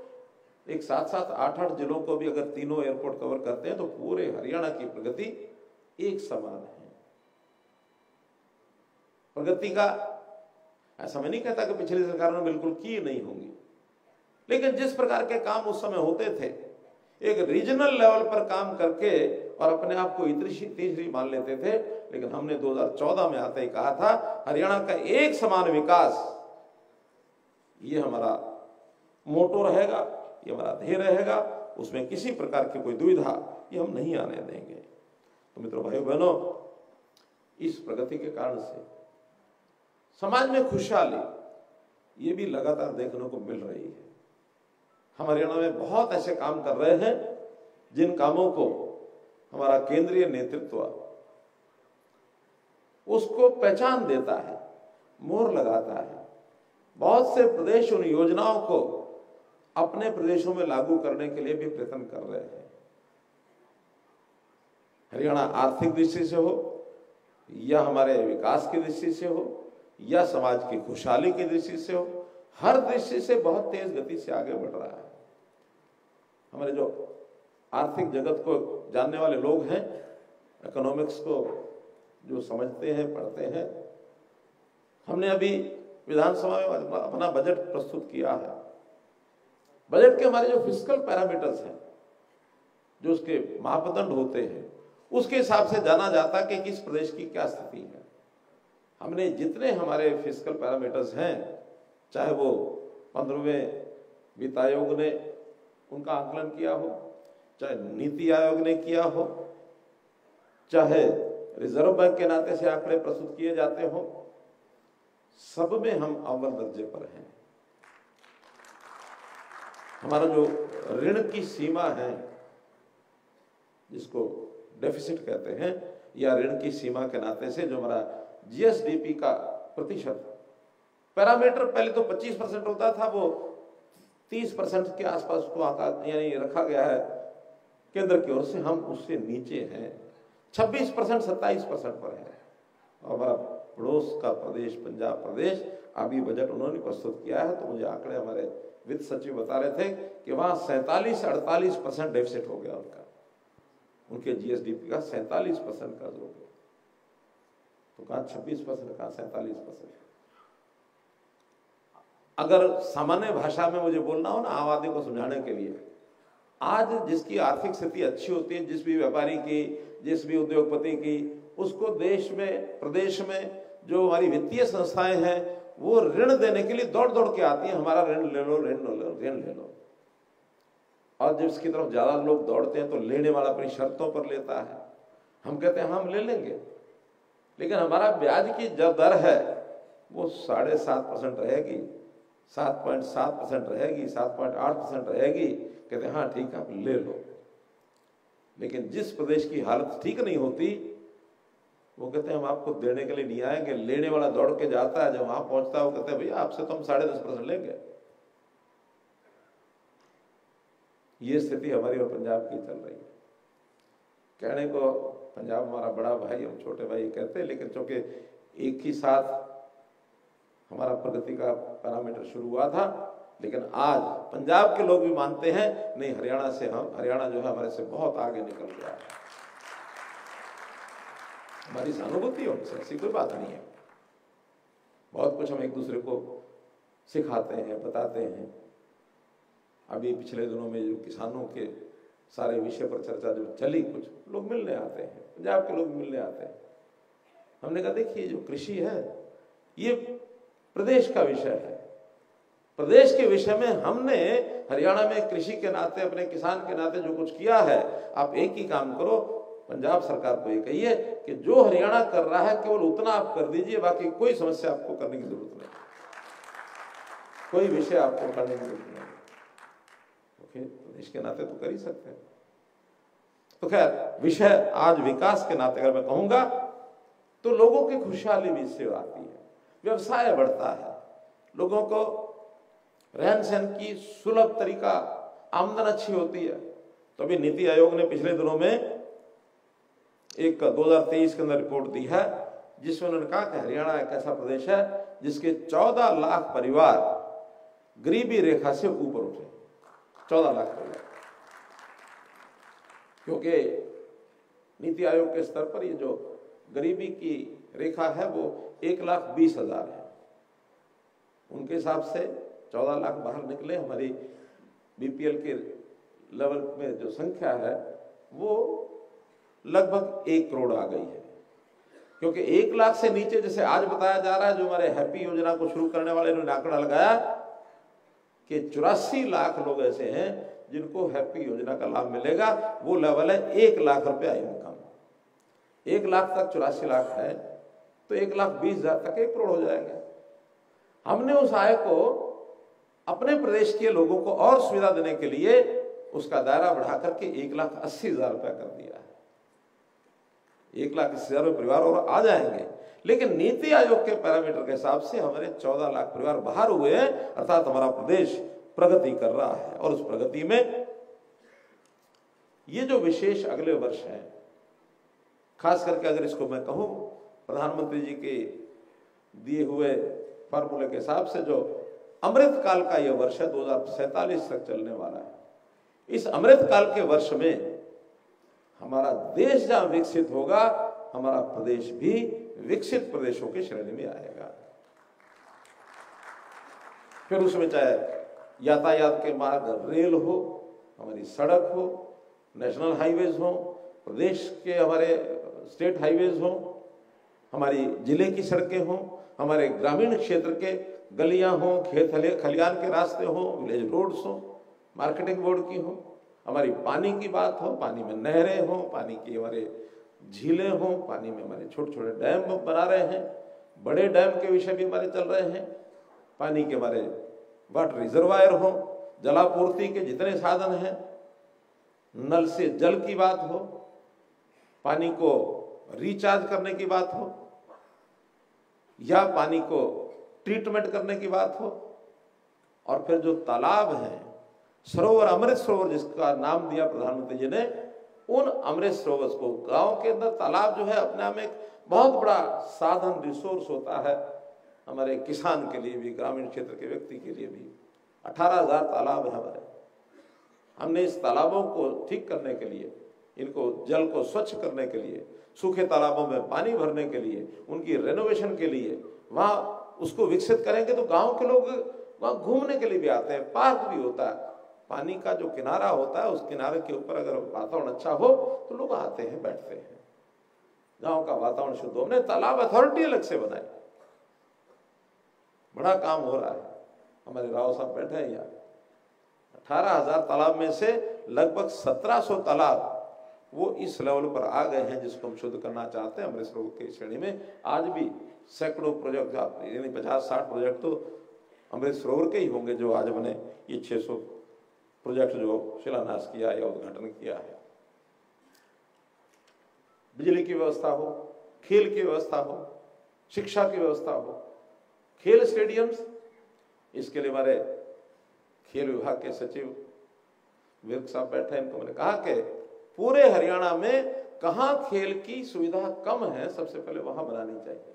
E: एक साथ साथ 8-8 जिलों को भी अगर तीनों एयरपोर्ट कवर करते हैं तो पूरे हरियाणा की प्रगति एक समान है। प्रगति का ऐसा मैं नहीं कहता कि पिछली सरकारों ने बिल्कुल की नहीं होंगी, लेकिन जिस प्रकार के काम उस समय होते थे, एक रीजनल लेवल पर काम करके और अपने आप को तीसरी मान लेते थे, लेकिन हमने 2014 में आते ही कहा था हरियाणा का एक समान विकास, ये हमारा मोटो रहेगा, ये हमारा ध्येय रहेगा, उसमें किसी प्रकार की कोई दुविधा ये हम नहीं आने देंगे। तो मित्रों, भाइयों बहनों, इस प्रगति के कारण से समाज में खुशहाली ये भी लगातार देखने को मिल रही है। हम हरियाणा में बहुत ऐसे काम कर रहे हैं जिन कामों को हमारा केंद्रीय नेतृत्व उसको पहचान देता है, मोहर लगाता है। बहुत से प्रदेश उन योजनाओं को अपने प्रदेशों में लागू करने के लिए भी प्रयत्न कर रहे हैं। हरियाणा आर्थिक दृष्टि से हो या हमारे विकास की दृष्टि से हो या समाज की खुशहाली की दृष्टि से हो, हर दृष्टि से बहुत तेज गति से आगे बढ़ रहा है। हमारे जो आर्थिक जगत को जानने वाले लोग हैं, इकोनॉमिक्स को जो समझते हैं, पढ़ते हैं, हमने अभी विधानसभा में अपना बजट प्रस्तुत किया है। बजट के हमारे जो फिस्कल पैरामीटर्स हैं, जो उसके मापदंड होते हैं, उसके हिसाब से जाना जाता है कि किस प्रदेश की क्या स्थिति है। हमने जितने हमारे फिस्कल पैरामीटर्स हैं, चाहे वो 15वें वित्त आयोग ने उनका आकलन किया हो, चाहे नीति आयोग ने किया हो, चाहे रिजर्व बैंक के नाते से आंकड़े प्रस्तुत किए जाते हो, सब में हम अव्वल दर्जे पर हैं। हमारा जो ऋण की सीमा है, जिसको डेफिसिट कहते हैं, या ऋण की सीमा के नाते से जो हमारा जीएसडीपी का प्रतिशत पैरामीटर पहले तो 25% होता था, वो 30% के आसपास को यानी रखा गया है केंद्र की ओर से। हम उससे नीचे हैं, 26% 27% पर है। और हमारा पड़ोस का प्रदेश पंजाब प्रदेश, अभी बजट उन्होंने प्रस्तुत किया है, तो मुझे आंकड़े हमारे वित्त सचिव बता रहे थे कि वहां 47-48% डेफिसिट हो गया उनका, उनके जीएसडीपी का 47% कर्ज हो गया। तो कहा 26%, कहा 47%। अगर सामान्य भाषा में मुझे बोलना हो ना, आम आदमी को समझाने के लिए, आज जिसकी आर्थिक स्थिति अच्छी होती है, जिस भी व्यापारी की, जिस भी उद्योगपति की, उसको देश में, प्रदेश में जो हमारी वित्तीय संस्थाएं हैं, वो ऋण देने के लिए दौड़ दौड़ के आती हैं, हमारा ऋण ले लो, ऋण ले लो। और जब इसकी तरफ ज्यादा लोग दौड़ते हैं तो लेने वाला अपनी शर्तों पर लेता है। हम कहते हैं हम ले लेंगे, लेकिन हमारा ब्याज की जो दर है वो 7.5% रहेगी, 7.7% रहेगी, 7.8% रहेगी। कहते हैं हाँ ठीक है, आप ले लो। लेकिन जिस प्रदेश की हालत ठीक नहीं होती, वो कहते हैं हम आपको देने के लिए नहीं आएंगे, लेने वाला दौड़ के जाता है, जब वहां पहुंचता है वो कहते हैं भैया आपसे तो हम 10.5% लेंगे। ये स्थिति हमारी और पंजाब की चल रही है। कहने को पंजाब हमारा बड़ा भाई, हम छोटे भाई कहते हैं, लेकिन चूंकि एक ही साथ हमारा प्रगति का पैरामीटर शुरू हुआ था, लेकिन आज पंजाब के लोग भी मानते हैं नहीं, हरियाणा जो है हमारे से बहुत आगे निकल गया है। हमारी सहानुभूति उनसे, ऐसी कोई बात नहीं है। बहुत कुछ हम एक दूसरे को सिखाते हैं, बताते हैं। अभी पिछले दिनों में जो किसानों के सारे विषय पर चर्चा जो चली, कुछ लोग मिलने आते हैं, पंजाब के लोग मिलने आते हैं। हमने कहा देखिए जो कृषि है ये प्रदेश का विषय है। प्रदेश के विषय में हमने हरियाणा में कृषि के नाते, अपने किसान के नाते जो कुछ किया है, आप एक ही काम करो, पंजाब सरकार को ये कहिए कि जो हरियाणा कर रहा है केवल उतना आप कर दीजिए, बाकी कोई समस्या आपको करने की जरूरत नहीं, कोई विषय आपको करने की जरूरत नहीं। प्रदेश के नाते तो कर ही सकते हैं। तो खैर, विषय आज विकास के नाते अगर मैं कहूंगा तो लोगों की खुशहाली भी इससे आती है, व्यवसाय बढ़ता है, लोगों को रहन सहन की सुलभ तरीका, आमदन अच्छी होती है। तो अभी नीति आयोग ने पिछले दिनों में एक 2023 के अंदर रिपोर्ट दी है, जिसमें उन्होंने कहा कि हरियाणा एक ऐसा प्रदेश है जिसके 14 लाख परिवार गरीबी रेखा से ऊपर उठे। 14 लाख परिवार, क्योंकि नीति आयोग के स्तर पर ये जो गरीबी की रेखा है वो 1,20,000 है। उनके हिसाब से 14 लाख बाहर निकले। हमारी बीपीएल के लेवल में जो संख्या है वो लगभग 1 करोड़ आ गई है, क्योंकि 1 लाख से नीचे, जैसे आज बताया जा रहा है, जो हमारे हैप्पी योजना को शुरू करने वाले ने आंकड़ा लगाया कि 84 लाख लोग ऐसे हैं जिनको हैप्पी योजना का लाभ मिलेगा। वो लेवल है 1 लाख रुपया इनकम। 1 लाख तक 84 लाख है तो 1,20,000 तक 1 करोड़ हो जाएगा। हमने उस आय को अपने प्रदेश के लोगों को और सुविधा देने के लिए उसका दायरा बढ़ा करके 1,80,000 रुपया कर दिया है। 1,80,000 परिवार और आ जाएंगे, लेकिन नीति आयोग के पैरामीटर के हिसाब से हमारे 14 लाख परिवार बाहर हुए हैं, अर्थात हमारा प्रदेश प्रगति कर रहा है। और उस प्रगति में ये जो विशेष अगले वर्ष है, खास करके अगर इसको मैं कहूं, प्रधानमंत्री जी के दिए हुए फॉर्मूले के हिसाब से जो अमृत काल का यह वर्ष है, 2047 तक चलने वाला है। इस अमृत काल के वर्ष में हमारा देश जहां विकसित होगा, हमारा प्रदेश भी विकसित प्रदेशों की श्रेणी में आएगा। फिर उसमें चाहे यातायात के मार्ग, रेल हो, हमारी सड़क हो, नेशनल हाईवेज हो, प्रदेश के हमारे स्टेट हाईवेज हो, हमारी जिले की सड़कें हो, हमारे ग्रामीण क्षेत्र के गलियां हो, खेत खलियान के रास्ते हो, विलेज रोड्स हो, मार्केटिंग बोर्ड की हो, हमारी पानी की बात हो, पानी में नहरें हो, पानी की हमारे झीलें हो, पानी में हमारे छोटे छोटे डैम बना रहे हैं, बड़े डैम के विषय भी हमारे चल रहे हैं, पानी के हमारे वाटर रिजर्वायर हो, जलापूर्ति के जितने साधन हैं, नल से जल की बात हो, पानी को रिचार्ज करने की बात हो, या पानी को ट्रीटमेंट करने की बात हो, और फिर जो तालाब हैं, सरोवर, अमृत सरोवर जिसका नाम दिया प्रधानमंत्री जी ने, उन अमृत सरोवर को, गांव के अंदर तालाब जो है अपने आप में एक बहुत बड़ा साधन, रिसोर्स होता है हमारे किसान के लिए भी, ग्रामीण क्षेत्र के व्यक्ति के लिए भी। 18,000 तालाब है हमारे। हमने इस तालाबों को ठीक करने के लिए, इनको जल को स्वच्छ करने के लिए, सूखे तालाबों में पानी भरने के लिए, उनकी रेनोवेशन के लिए, वहां उसको विकसित करेंगे तो गांव के लोग वहां घूमने के लिए भी आते हैं, पार्क भी होता है, पानी का जो किनारा होता है उस किनारे के ऊपर अगर वातावरण अच्छा हो तो लोग आते हैं, बैठते हैं, गांव का वातावरण शुद्ध हो। हमने तालाब अथॉरिटी अलग से बनाई, बड़ा काम हो रहा है। हमारे राव साहब बैठे हैं यहाँ। 18,000 तालाब में से लगभग 1700 तालाब वो इस लेवल पर आ गए हैं जिसको हम शुद्ध करना चाहते हैं। अमृत सरोवर की श्रेणी में आज भी सैकड़ों प्रोजेक्ट, यानी 50-60 प्रोजेक्ट तो अमृत सरोवर के ही होंगे जो आज हमने ये 600 प्रोजेक्ट जो शिलान्यास किया या उद्घाटन किया है। बिजली की व्यवस्था हो, खेल की व्यवस्था हो, शिक्षा की व्यवस्था हो, खेल स्टेडियम्स। इसके लिए हमारे खेल विभाग के सचिव विर्क साहब बैठे, इनको मैंने कहा कि पूरे हरियाणा में कहां खेल की सुविधा कम है, सबसे पहले वहां बनानी चाहिए।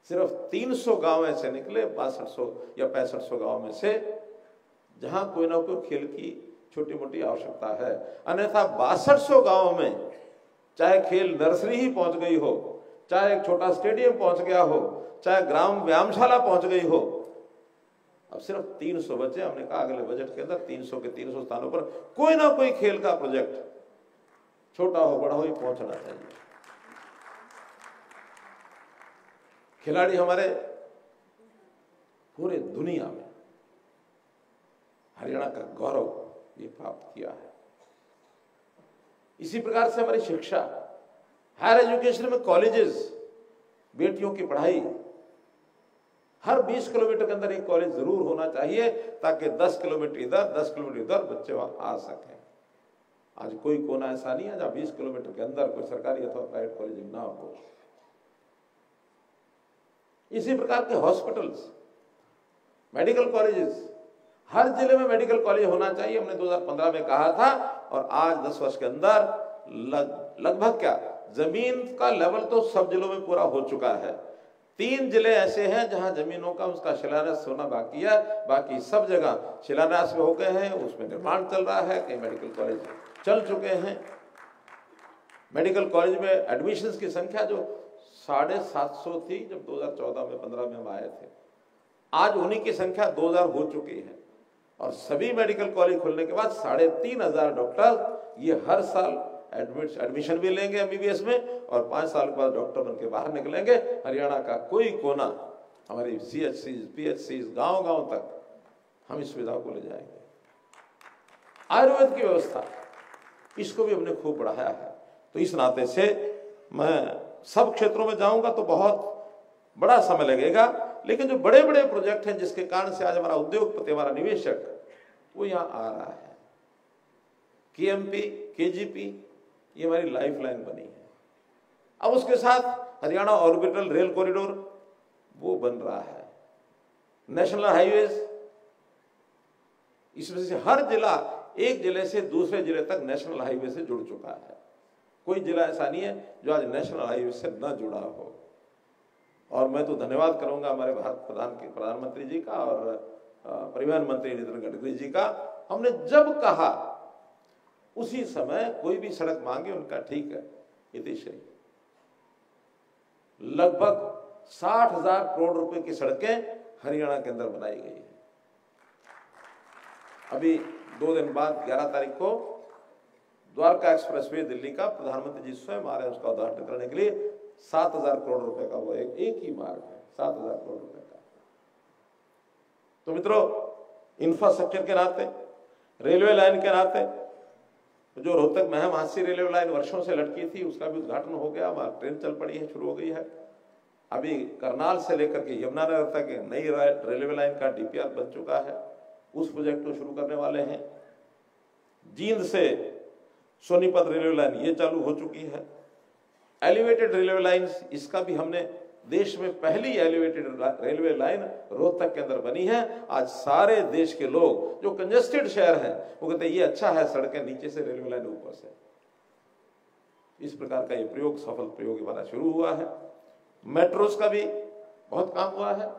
E: सिर्फ 300 गांव ऐसे निकले 6200 या 6500 गांव में से, जहां कोई ना कोई खेल की छोटी मोटी आवश्यकता है। अन्यथा 6200 गांव में चाहे खेल नर्सरी ही पहुंच गई हो, चाहे एक छोटा स्टेडियम पहुंच गया हो, चाहे ग्राम व्यायामशाला पहुंच गई हो, अब सिर्फ 300 बचे। हमने कहा अगले बजट के अंदर 300 के 300 स्थानों पर कोई ना कोई खेल का प्रोजेक्ट, छोटा हो बड़ा हो, ये पहुंचना चाहिए। खिलाड़ी हमारे पूरे दुनिया में हरियाणा का गौरव ये प्राप्त किया है। इसी प्रकार से हमारी शिक्षा, हायर एजुकेशन में कॉलेजेस, बेटियों की पढ़ाई, हर 20 किलोमीटर के अंदर एक कॉलेज जरूर होना चाहिए, ताकि 10 किलोमीटर इधर 10 किलोमीटर इधर बच्चे वहां आ सकें। आज कोई कोना ऐसा नहीं है जहां 20 किलोमीटर के अंदर कोई सरकारी अथवा प्राइवेट कॉलेज ना हो। इसी प्रकार के हॉस्पिटल्स, मेडिकल कॉलेजेस, हर जिले में मेडिकल कॉलेज होना चाहिए। हमने 2015 में कहा था, और आज 10 वर्ष के अंदर लगभग क्या जमीन का लेवल तो सब जिलों में पूरा हो चुका है। 3 जिले ऐसे हैं जहां जमीनों का उसका शिलान्यास होना बाकी है, बाकी सब जगह शिलान्यास हो गए हैं, उसमें निर्माण चल रहा है, कई मेडिकल कॉलेज चल चुके हैं। मेडिकल कॉलेज में एडमिशंस की संख्या जो 750 थी जब 2014 में 15 में हम आए थे, आज उन्हीं की संख्या 2000 हो चुकी है। और सभी मेडिकल कॉलेज खुलने के बाद 3500 डॉक्टर ये हर साल एडमिशन भी लेंगे एमबीबीएस में, और 5 साल के बाद डॉक्टर बनके बाहर निकलेंगे। हरियाणा का कोई कोना, हमारी CHC, PHC, गांव-गांव तक हम इस सुविधा को ले जाएंगे। आयुर्वेद की व्यवस्था, इसको भी हमने खूब बढ़ाया है। तो इस नाते से मैं सब क्षेत्रों में जाऊंगा तो बहुत बड़ा समय लगेगा, लेकिन जो बड़े बड़े प्रोजेक्ट हैं जिसके कारण से आज हमारा उद्योगपति, हमारा निवेशक वो यहां आ रहा है, KMP, KGP, ये हमारी लाइफलाइन बनी है। अब उसके साथ हरियाणा ऑर्बिटल रेल कॉरिडोर वो बन रहा है, नेशनल हाईवेज, इसमें से हर जिला एक जिले से दूसरे जिले तक नेशनल हाईवे से जुड़ चुका है। कोई जिला ऐसा नहीं है जो आज नेशनल हाईवे से न जुड़ा हो। और मैं तो धन्यवाद करूंगा हमारे भारत प्रधानमंत्री जी का और परिवहन मंत्री नितिन गडकरी जी का। हमने जब कहा उसी समय कोई भी सड़क मांगी, उनका ठीक है, इतिश्री लगभग 60,000 करोड़ रुपए की सड़कें हरियाणा के अंदर बनाई गई है। अभी 2 दिन बाद 11 तारीख को द्वारका एक्सप्रेसवे दिल्ली का प्रधानमंत्री जी स्वयं आ रहे हैं उसका उद्घाटन करने के लिए। 7,000 करोड़ रुपए का वो एक ही मार्ग है, 7,000 करोड़ रुपए का। तो मित्रों, इंफ्रास्ट्रक्चर के नाते, रेलवे लाइन के नाते, जो रोहतक महम हांसी रेलवे लाइन वर्षों से लटकी थी उसका भी उद्घाटन हो गया, वहां ट्रेन चल पड़ी है, शुरू हो गई है। अभी करनाल से लेकर के यमुनानगर तक नई रेलवे लाइन का DPR बन चुका है, उस प्रोजेक्ट को शुरू करने वाले हैं। जींद से सोनीपत रेलवे लाइन ये चालू हो चुकी है। एलिवेटेड रेलवे लाइंस, इसका भी हमने देश में पहली एलिवेटेड रेलवे लाइन रोहतक के अंदर बनी है। आज सारे देश के लोग जो कंजेस्टेड शहर हैं वो कहते हैं ये अच्छा है, सड़कें नीचे से, रेलवे लाइन ऊपर से। इस प्रकार का ये प्रयोग, सफल प्रयोग हमारा शुरू हुआ है। मेट्रोस का भी बहुत काम हुआ है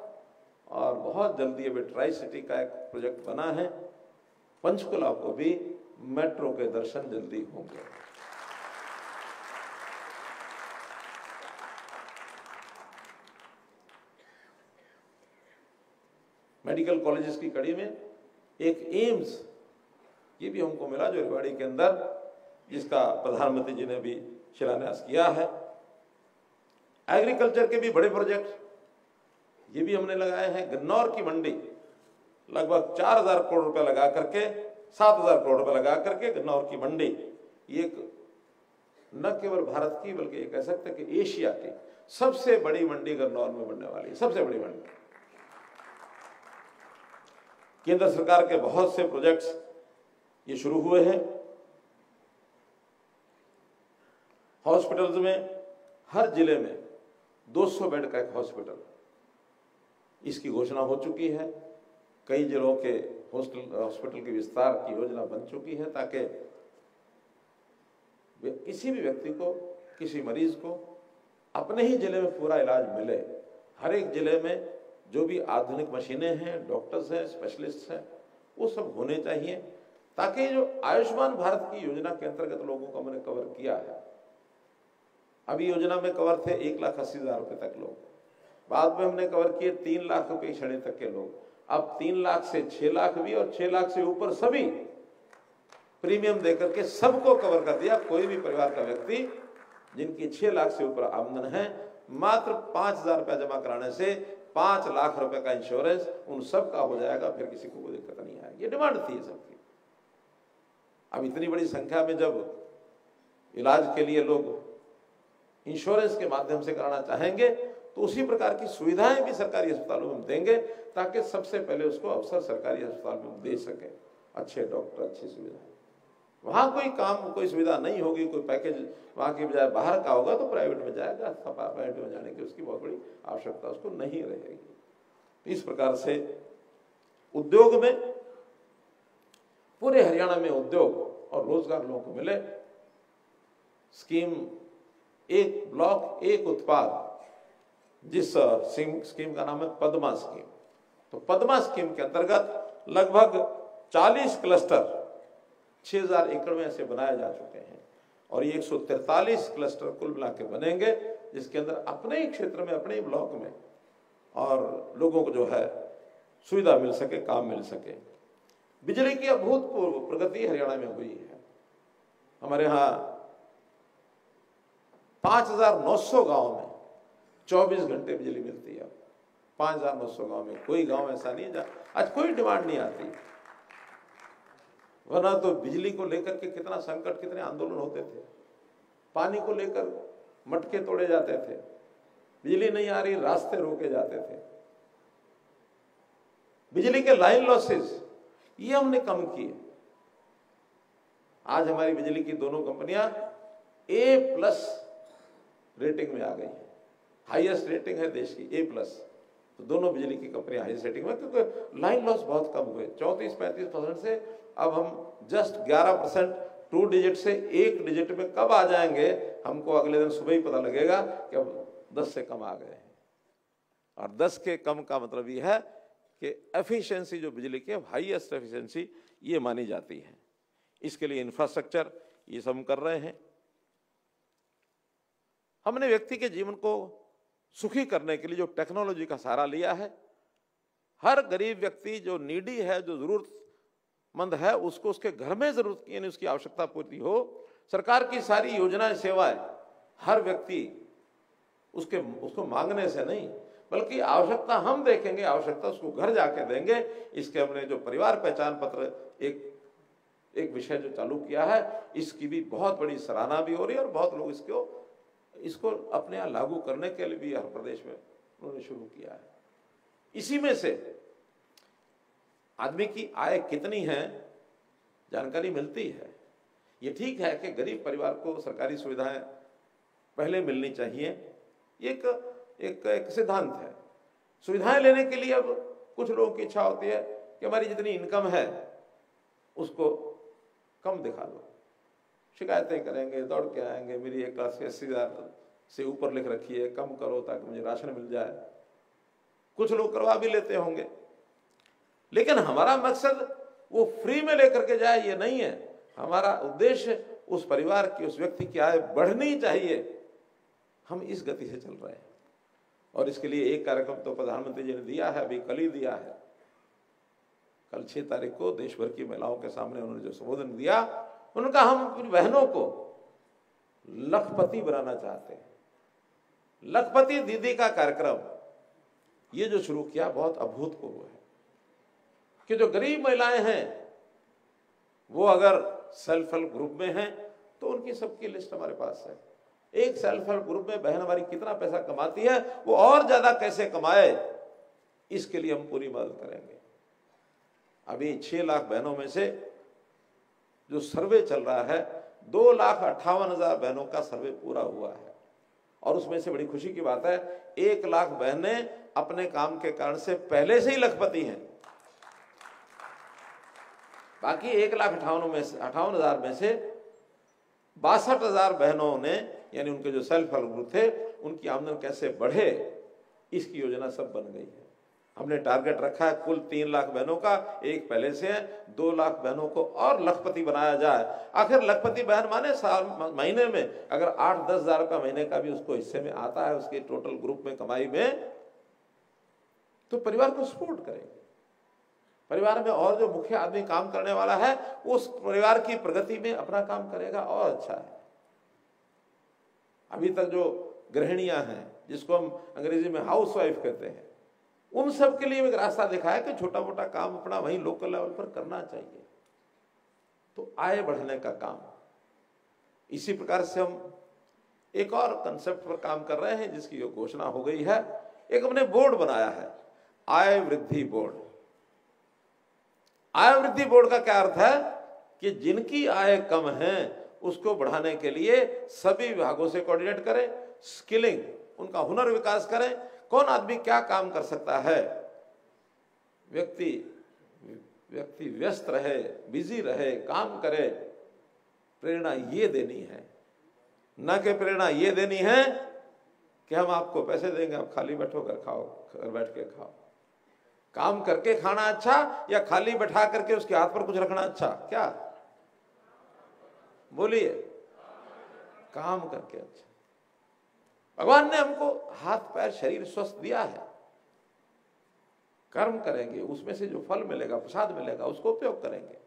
E: और बहुत जल्दी अभी ट्राई सिटी का एक प्रोजेक्ट बना है। पंचकुला को भी मेट्रो के दर्शन जल्दी होंगे। मेडिकल कॉलेजेस की कड़ी में एक एम्स ये भी हमको मिला जो रेवाड़ी के अंदर, जिसका प्रधानमंत्री जी ने भी शिलान्यास किया है। एग्रीकल्चर के भी बड़े प्रोजेक्ट ये भी हमने लगाए हैं। गन्नौर की मंडी लगभग 4,000 करोड़ रुपए लगा करके, 7,000 करोड़ रुपए लगा करके गन्नौर की मंडी, ये न केवल भारत की बल्कि ये कह सकते हैं कि एशिया की सबसे बड़ी मंडी गन्नौर में बनने वाली है, सबसे बड़ी मंडी। केंद्र सरकार के बहुत से प्रोजेक्ट्स ये शुरू हुए हैं। हॉस्पिटल्स में हर जिले में 200 बेड का एक हॉस्पिटल, इसकी घोषणा हो चुकी है। कई जिलों के हॉस्पिटल के विस्तार की योजना बन चुकी है ताकि किसी भी व्यक्ति को, किसी मरीज को अपने ही जिले में पूरा इलाज मिले। हर एक जिले में जो भी आधुनिक मशीनें हैं, डॉक्टर्स हैं, स्पेशलिस्ट हैं, वो सब होने चाहिए ताकि जो आयुष्मान भारत की योजना के अंतर्गत लोगों को हमने कवर किया है, अभी योजना में कवर थे 1,80,000 रुपए तक लोग, बाद में हमने कवर किए 3 लाख रुपए की श्रेणी तक के लोग, अब 3 लाख से 6 लाख भी और 6 लाख से ऊपर सभी प्रीमियम देकर के सबको कवर कर दिया। कोई भी परिवार का व्यक्ति जिनकी 6 लाख से ऊपर आमदन है, मात्र 5,000 रुपया जमा कराने से 5 लाख रुपए का इंश्योरेंस उन सब का हो जाएगा, फिर किसी को कोई दिक्कत नहीं आएगी। ये डिमांड थी सबकी। अब इतनी बड़ी संख्या में जब इलाज के लिए लोग इंश्योरेंस के माध्यम से कराना चाहेंगे तो उसी प्रकार की सुविधाएं भी सरकारी अस्पतालों में देंगे ताकि सबसे पहले उसको अवसर सरकारी अस्पताल में दे सके। अच्छे डॉक्टर, अच्छी सुविधाएं। वहां कोई काम, कोई सुविधा नहीं होगी, कोई पैकेज वहां की बजाय बाहर का होगा तो प्राइवेट में जाएगा। प्राइवेट में जाने की उसकी बहुत बड़ी आवश्यकता उसको नहीं रहेगी। इस प्रकार से उद्योग में, पूरे हरियाणा में उद्योग और रोजगार लोगों को मिले। स्कीम एक ब्लॉक एक उत्पाद, जिस स्कीम का नाम है पद्मा स्कीम। तो पद्मा स्कीम के अंतर्गत लगभग 40 क्लस्टर 6,000 एकड़ में ऐसे बनाए जा चुके हैं और ये 143 क्लस्टर कुल मिला के बनेंगे, जिसके अंदर अपने ही क्षेत्र में, अपने ही ब्लॉक में और लोगों को जो है सुविधा मिल सके, काम मिल सके। बिजली की अभूतपूर्व प्रगति हरियाणा में हुई है। हमारे यहाँ 5,900 गांव में 24 घंटे बिजली मिलती है। 5,900 गांव में कोई गांव ऐसा नहीं जहाँ आज कोई डिमांड नहीं आती। वरना तो बिजली को लेकर के कितना संकट, कितने आंदोलन होते थे। पानी को लेकर मटके तोड़े जाते थे, बिजली नहीं आ रही, रास्ते रोके जाते थे। बिजली के लाइन लॉसेस ये हमने कम किए। आज हमारी बिजली की दोनों कंपनियां A+ रेटिंग में आ गई है। हाईएस्ट रेटिंग है देश की A+। तो दोनों बिजली की कंपनियां हाईएस्ट रेटिंग में, क्योंकि लाइन लॉस बहुत कम हुए। 34-35% से अब हम जस्ट 11%, 2 डिजिट से 1 डिजिट में कब आ जाएंगे हमको अगले दिन सुबह ही पता लगेगा कि अब 10 से कम आ गए हैं। और 10 के कम का मतलब ये है कि एफिशिएंसी जो बिजली की हाईएस्ट एफिशिएंसी ये मानी जाती है। इसके लिए इंफ्रास्ट्रक्चर ये सब हम कर रहे हैं। हमने व्यक्ति के जीवन को सुखी करने के लिए जो टेक्नोलॉजी का सहारा लिया है, हर गरीब व्यक्ति जो नीडी है, जो जरूरतमंद है, उसको उसके घर में जरूरत की यानी उसकी आवश्यकता पूर्ति हो। सरकार की सारी योजनाएं, सेवाएं हर व्यक्ति उसको मांगने से नहीं, बल्कि आवश्यकता हम देखेंगे, आवश्यकता उसको घर जाके देंगे। इसके हमने जो परिवार पहचान पत्र एक विषय जो चालू किया है, इसकी भी बहुत बड़ी सराहना भी हो रही है और बहुत लोग इसको अपने यहाँ लागू करने के लिए भी हर प्रदेश में उन्होंने शुरू किया है। इसी में से आदमी की आय कितनी है जानकारी मिलती है। ये ठीक है कि गरीब परिवार को सरकारी सुविधाएं पहले मिलनी चाहिए, ये एक सिद्धांत है। सुविधाएं लेने के लिए अब कुछ लोगों की इच्छा होती है कि हमारी जितनी इनकम है उसको कम दिखा दो, शिकायतें करेंगे, दौड़ के आएंगे, मेरी 1,80,000 से ऊपर लिख रखी है, कम करो ताकि मुझे राशन मिल जाए। कुछ लोग करवा भी लेते होंगे, लेकिन हमारा मकसद वो फ्री में लेकर के जाए ये नहीं है। हमारा उद्देश्य उस परिवार की, उस व्यक्ति की आय बढ़नी चाहिए। हम इस गति से चल रहे हैं और इसके लिए एक कार्यक्रम तो प्रधानमंत्री जी ने दिया है, अभी कल ही दिया है। कल 6 तारीख को देश भर की महिलाओं के सामने उन्होंने जो संबोधन दिया, उनका हम अपनी बहनों को लखपति बनाना चाहते हैं। लखपति दीदी का कार्यक्रम ये जो शुरू किया बहुत अभूतपूर्व है कि जो गरीब महिलाएं हैं वो अगर सेल्फ हेल्प ग्रुप में हैं तो उनकी सबकी लिस्ट हमारे पास है। एक सेल्फ हेल्प ग्रुप में बहन हमारी कितना पैसा कमाती है, वो और ज्यादा कैसे कमाए, इसके लिए हम पूरी मदद करेंगे। अभी 6 लाख बहनों में से जो सर्वे चल रहा है, 2,58,000 बहनों का सर्वे पूरा हुआ है और उसमें से बड़ी खुशी की बात है 1 लाख बहनें अपने काम के कारण से पहले से ही लखपति हैं। बाकी 1,58,000 में से 62,000 बहनों ने, यानी उनके जो सेल्फ हेल्प ग्रुप थे, उनकी आमदन कैसे बढ़े, इसकी योजना सब बन गई है। हमने टारगेट रखा है कुल 3 लाख बहनों का, एक पहले से है, 2 लाख बहनों को और लखपति बनाया जाए। आखिर लखपति बहन माने महीने में अगर 8-10 हजार का महीने का भी उसको हिस्से में आता है उसके टोटल ग्रुप में कमाई में, तो परिवार को सपोर्ट करेंगे। परिवार में और जो मुख्य आदमी काम करने वाला है उस परिवार की प्रगति में अपना काम करेगा और अच्छा है। अभी तक जो गृहिणियां हैं, जिसको हम अंग्रेजी में हाउसवाइफ कहते हैं, उन सब के लिए एक रास्ता दिखाया कि छोटा मोटा काम अपना वहीं लोकल लेवल पर करना चाहिए, तो आय बढ़ाने का काम। इसी प्रकार से हम एक और कंसेप्ट पर काम कर रहे हैं जिसकी जो घोषणा हो गई है। एक हमने बोर्ड बनाया है, आय वृद्धि बोर्ड। आय वृद्धि बोर्ड का क्या अर्थ है कि जिनकी आय कम है उसको बढ़ाने के लिए सभी विभागों से कोऑर्डिनेट करें, स्किलिंग, उनका हुनर विकास करें, कौन आदमी क्या काम कर सकता है। व्यक्ति व्यस्त रहे, बिजी रहे, काम करे, प्रेरणा ये देनी है, न कि प्रेरणा ये देनी है कि हम आपको पैसे देंगे, आप खाली बैठो, घर खाओ, घर बैठ के खाओ। काम करके खाना अच्छा या खाली बैठा करके उसके हाथ पर कुछ रखना अच्छा? क्या बोलिए? काम करके अच्छा। भगवान ने हमको हाथ पैर शरीर स्वस्थ दिया है, कर्म करेंगे, उसमें से जो फल मिलेगा, प्रसाद मिलेगा, उसको उपयोग करेंगे।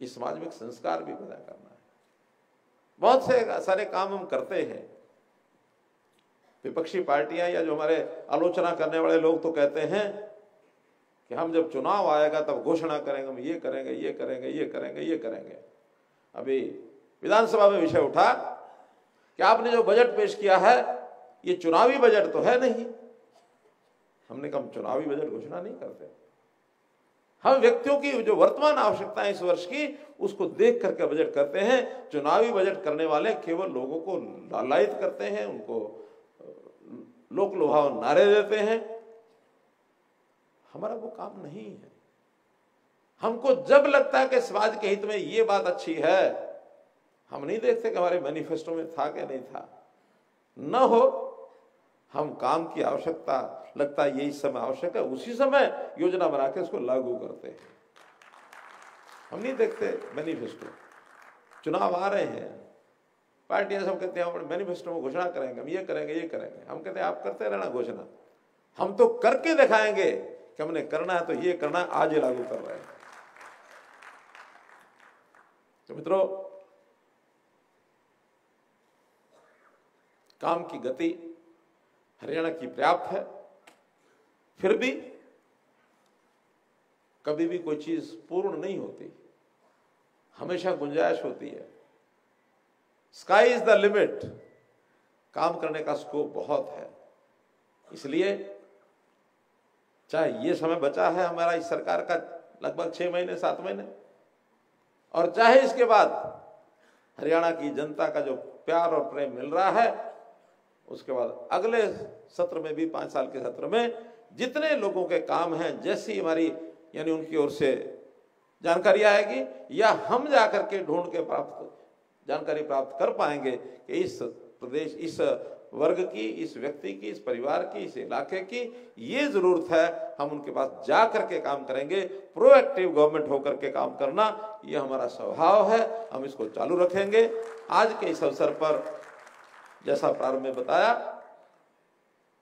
E: इस समाज में एक संस्कार भी पैदा करना है। बहुत से सारे काम हम करते हैं। विपक्षी पार्टियां या जो हमारे आलोचना करने वाले लोग तो कहते हैं कि हम जब चुनाव आएगा तब घोषणा करेंगे, हम ये करेंगे, ये करेंगे, ये करेंगे, ये करेंगे। अभी विधानसभा में विषय उठा कि आपने जो बजट पेश किया है ये चुनावी बजट तो है नहीं। हमने कहा चुनावी बजट घोषणा नहीं करते, हम व्यक्तियों की जो वर्तमान आवश्यकताएं इस वर्ष की उसको देख करके बजट करते हैं। चुनावी बजट करने वाले केवल लोगों को लालायित करते हैं, उनको लोक लुभावन नारे देते हैं। हमारा वो काम नहीं है। हमको जब लगता है कि समाज के हित में ये बात अच्छी है, हम नहीं देखते कि हमारे मैनिफेस्टो में था कि नहीं था। न हो, हम काम की आवश्यकता लगता है यही समय आवश्यक है, उसी समय योजना बना के उसको लागू करते हैं। हम नहीं देखते मैनिफेस्टो। चुनाव आ रहे हैं, पार्टियां सब कहते हैं हम मैनिफेस्टो में घोषणा करेंगे, हम ये करेंगे, ये करेंगे। हम कहते हैं आप करते रहना घोषणा, हम तो करके दिखाएंगे कि हमने करना है, तो ये करना है, आज ही लागू कर रहे हैं। तो मित्रों, काम की गति हरियाणा की पर्याप्त है, फिर भी कभी भी कोई चीज पूर्ण नहीं होती, हमेशा गुंजाइश होती है। Sky is the limit. काम करने का स्कोप बहुत है। इसलिए चाहे ये समय बचा है हमारा इस सरकार का लगभग 6 महीने 7 महीने, और चाहे इसके बाद हरियाणा की जनता का जो प्यार और प्रेम मिल रहा है, उसके बाद अगले सत्र में भी 5 साल के सत्र में जितने लोगों के काम हैं, जैसी हमारी यानी उनकी ओर से जानकारी आएगी या हम जाकर के ढूंढ के जानकारी प्राप्त कर पाएंगे कि इस प्रदेश, इस वर्ग की, इस व्यक्ति की, इस परिवार की, इस इलाके की ये जरूरत है, हम उनके पास जा करके काम करेंगे। प्रोएक्टिव गवर्नमेंट होकर के काम करना ये हमारा स्वभाव है, हम इसको चालू रखेंगे। आज के इस अवसर पर जैसा प्रारंभ में बताया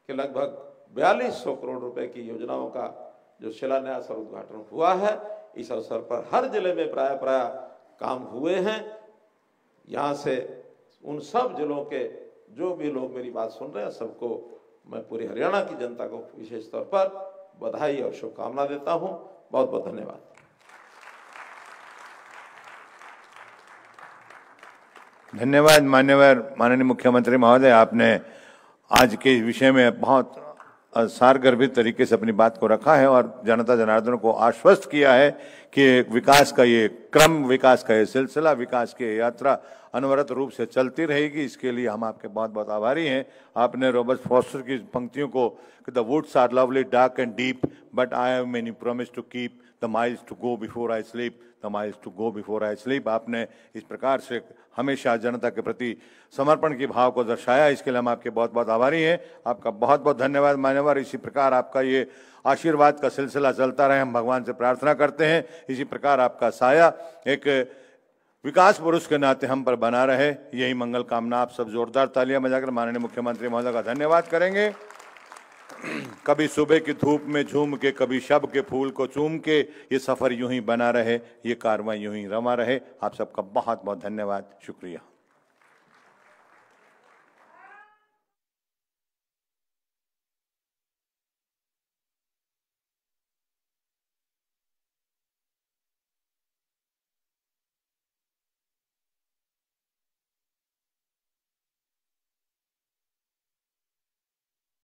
E: कि लगभग 4200 करोड़ रुपए की योजनाओं का जो शिलान्यास और उद्घाटन हुआ है, इस अवसर पर हर जिले में प्राय काम हुए हैं। यहाँ से उन सब जिलों के जो भी लोग मेरी बात सुन रहे हैं, सबको मैं पूरी हरियाणा की जनता को विशेष तौर पर बधाई और शुभकामना देता हूँ। बहुत बहुत धन्यवाद।
B: धन्यवाद माननीय मुख्यमंत्री महोदय, आपने आज के विषय में बहुत सारगर्भित तरीके से अपनी बात को रखा है और जनता जनार्दन को आश्वस्त किया है कि विकास का ये क्रम, विकास का ये सिलसिला, विकास की यात्रा अनवरत रूप से चलती रहेगी। इसके लिए हम आपके बहुत बहुत आभारी हैं। आपने रॉबर्ट फॉस्टर की पंक्तियों को, the woods are lovely dark and deep but I have many promise to keep the miles to go before I sleep, the miles to go before I sleep, आपने इस प्रकार से हमेशा जनता के प्रति समर्पण की भाव को दर्शाया। इसके लिए हम आपके बहुत बहुत आभारी हैं। आपका बहुत बहुत धन्यवाद मान्यवर। इसी प्रकार आपका ये आशीर्वाद का सिलसिला चलता रहे, हम भगवान से प्रार्थना करते हैं। इसी प्रकार आपका साया एक विकास पुरुष के नाते हम पर बना रहे, यही मंगल कामना। आप सब जोरदार तालियां बजाकर माननीय मुख्यमंत्री महोदय का धन्यवाद करेंगे। कभी सुबह की धूप में झूम के, कभी शब के फूल को चूम के, ये सफर यूं ही बना रहे, ये कारवां यूं ही रमा रहे। आप सबका बहुत बहुत धन्यवाद, शुक्रिया।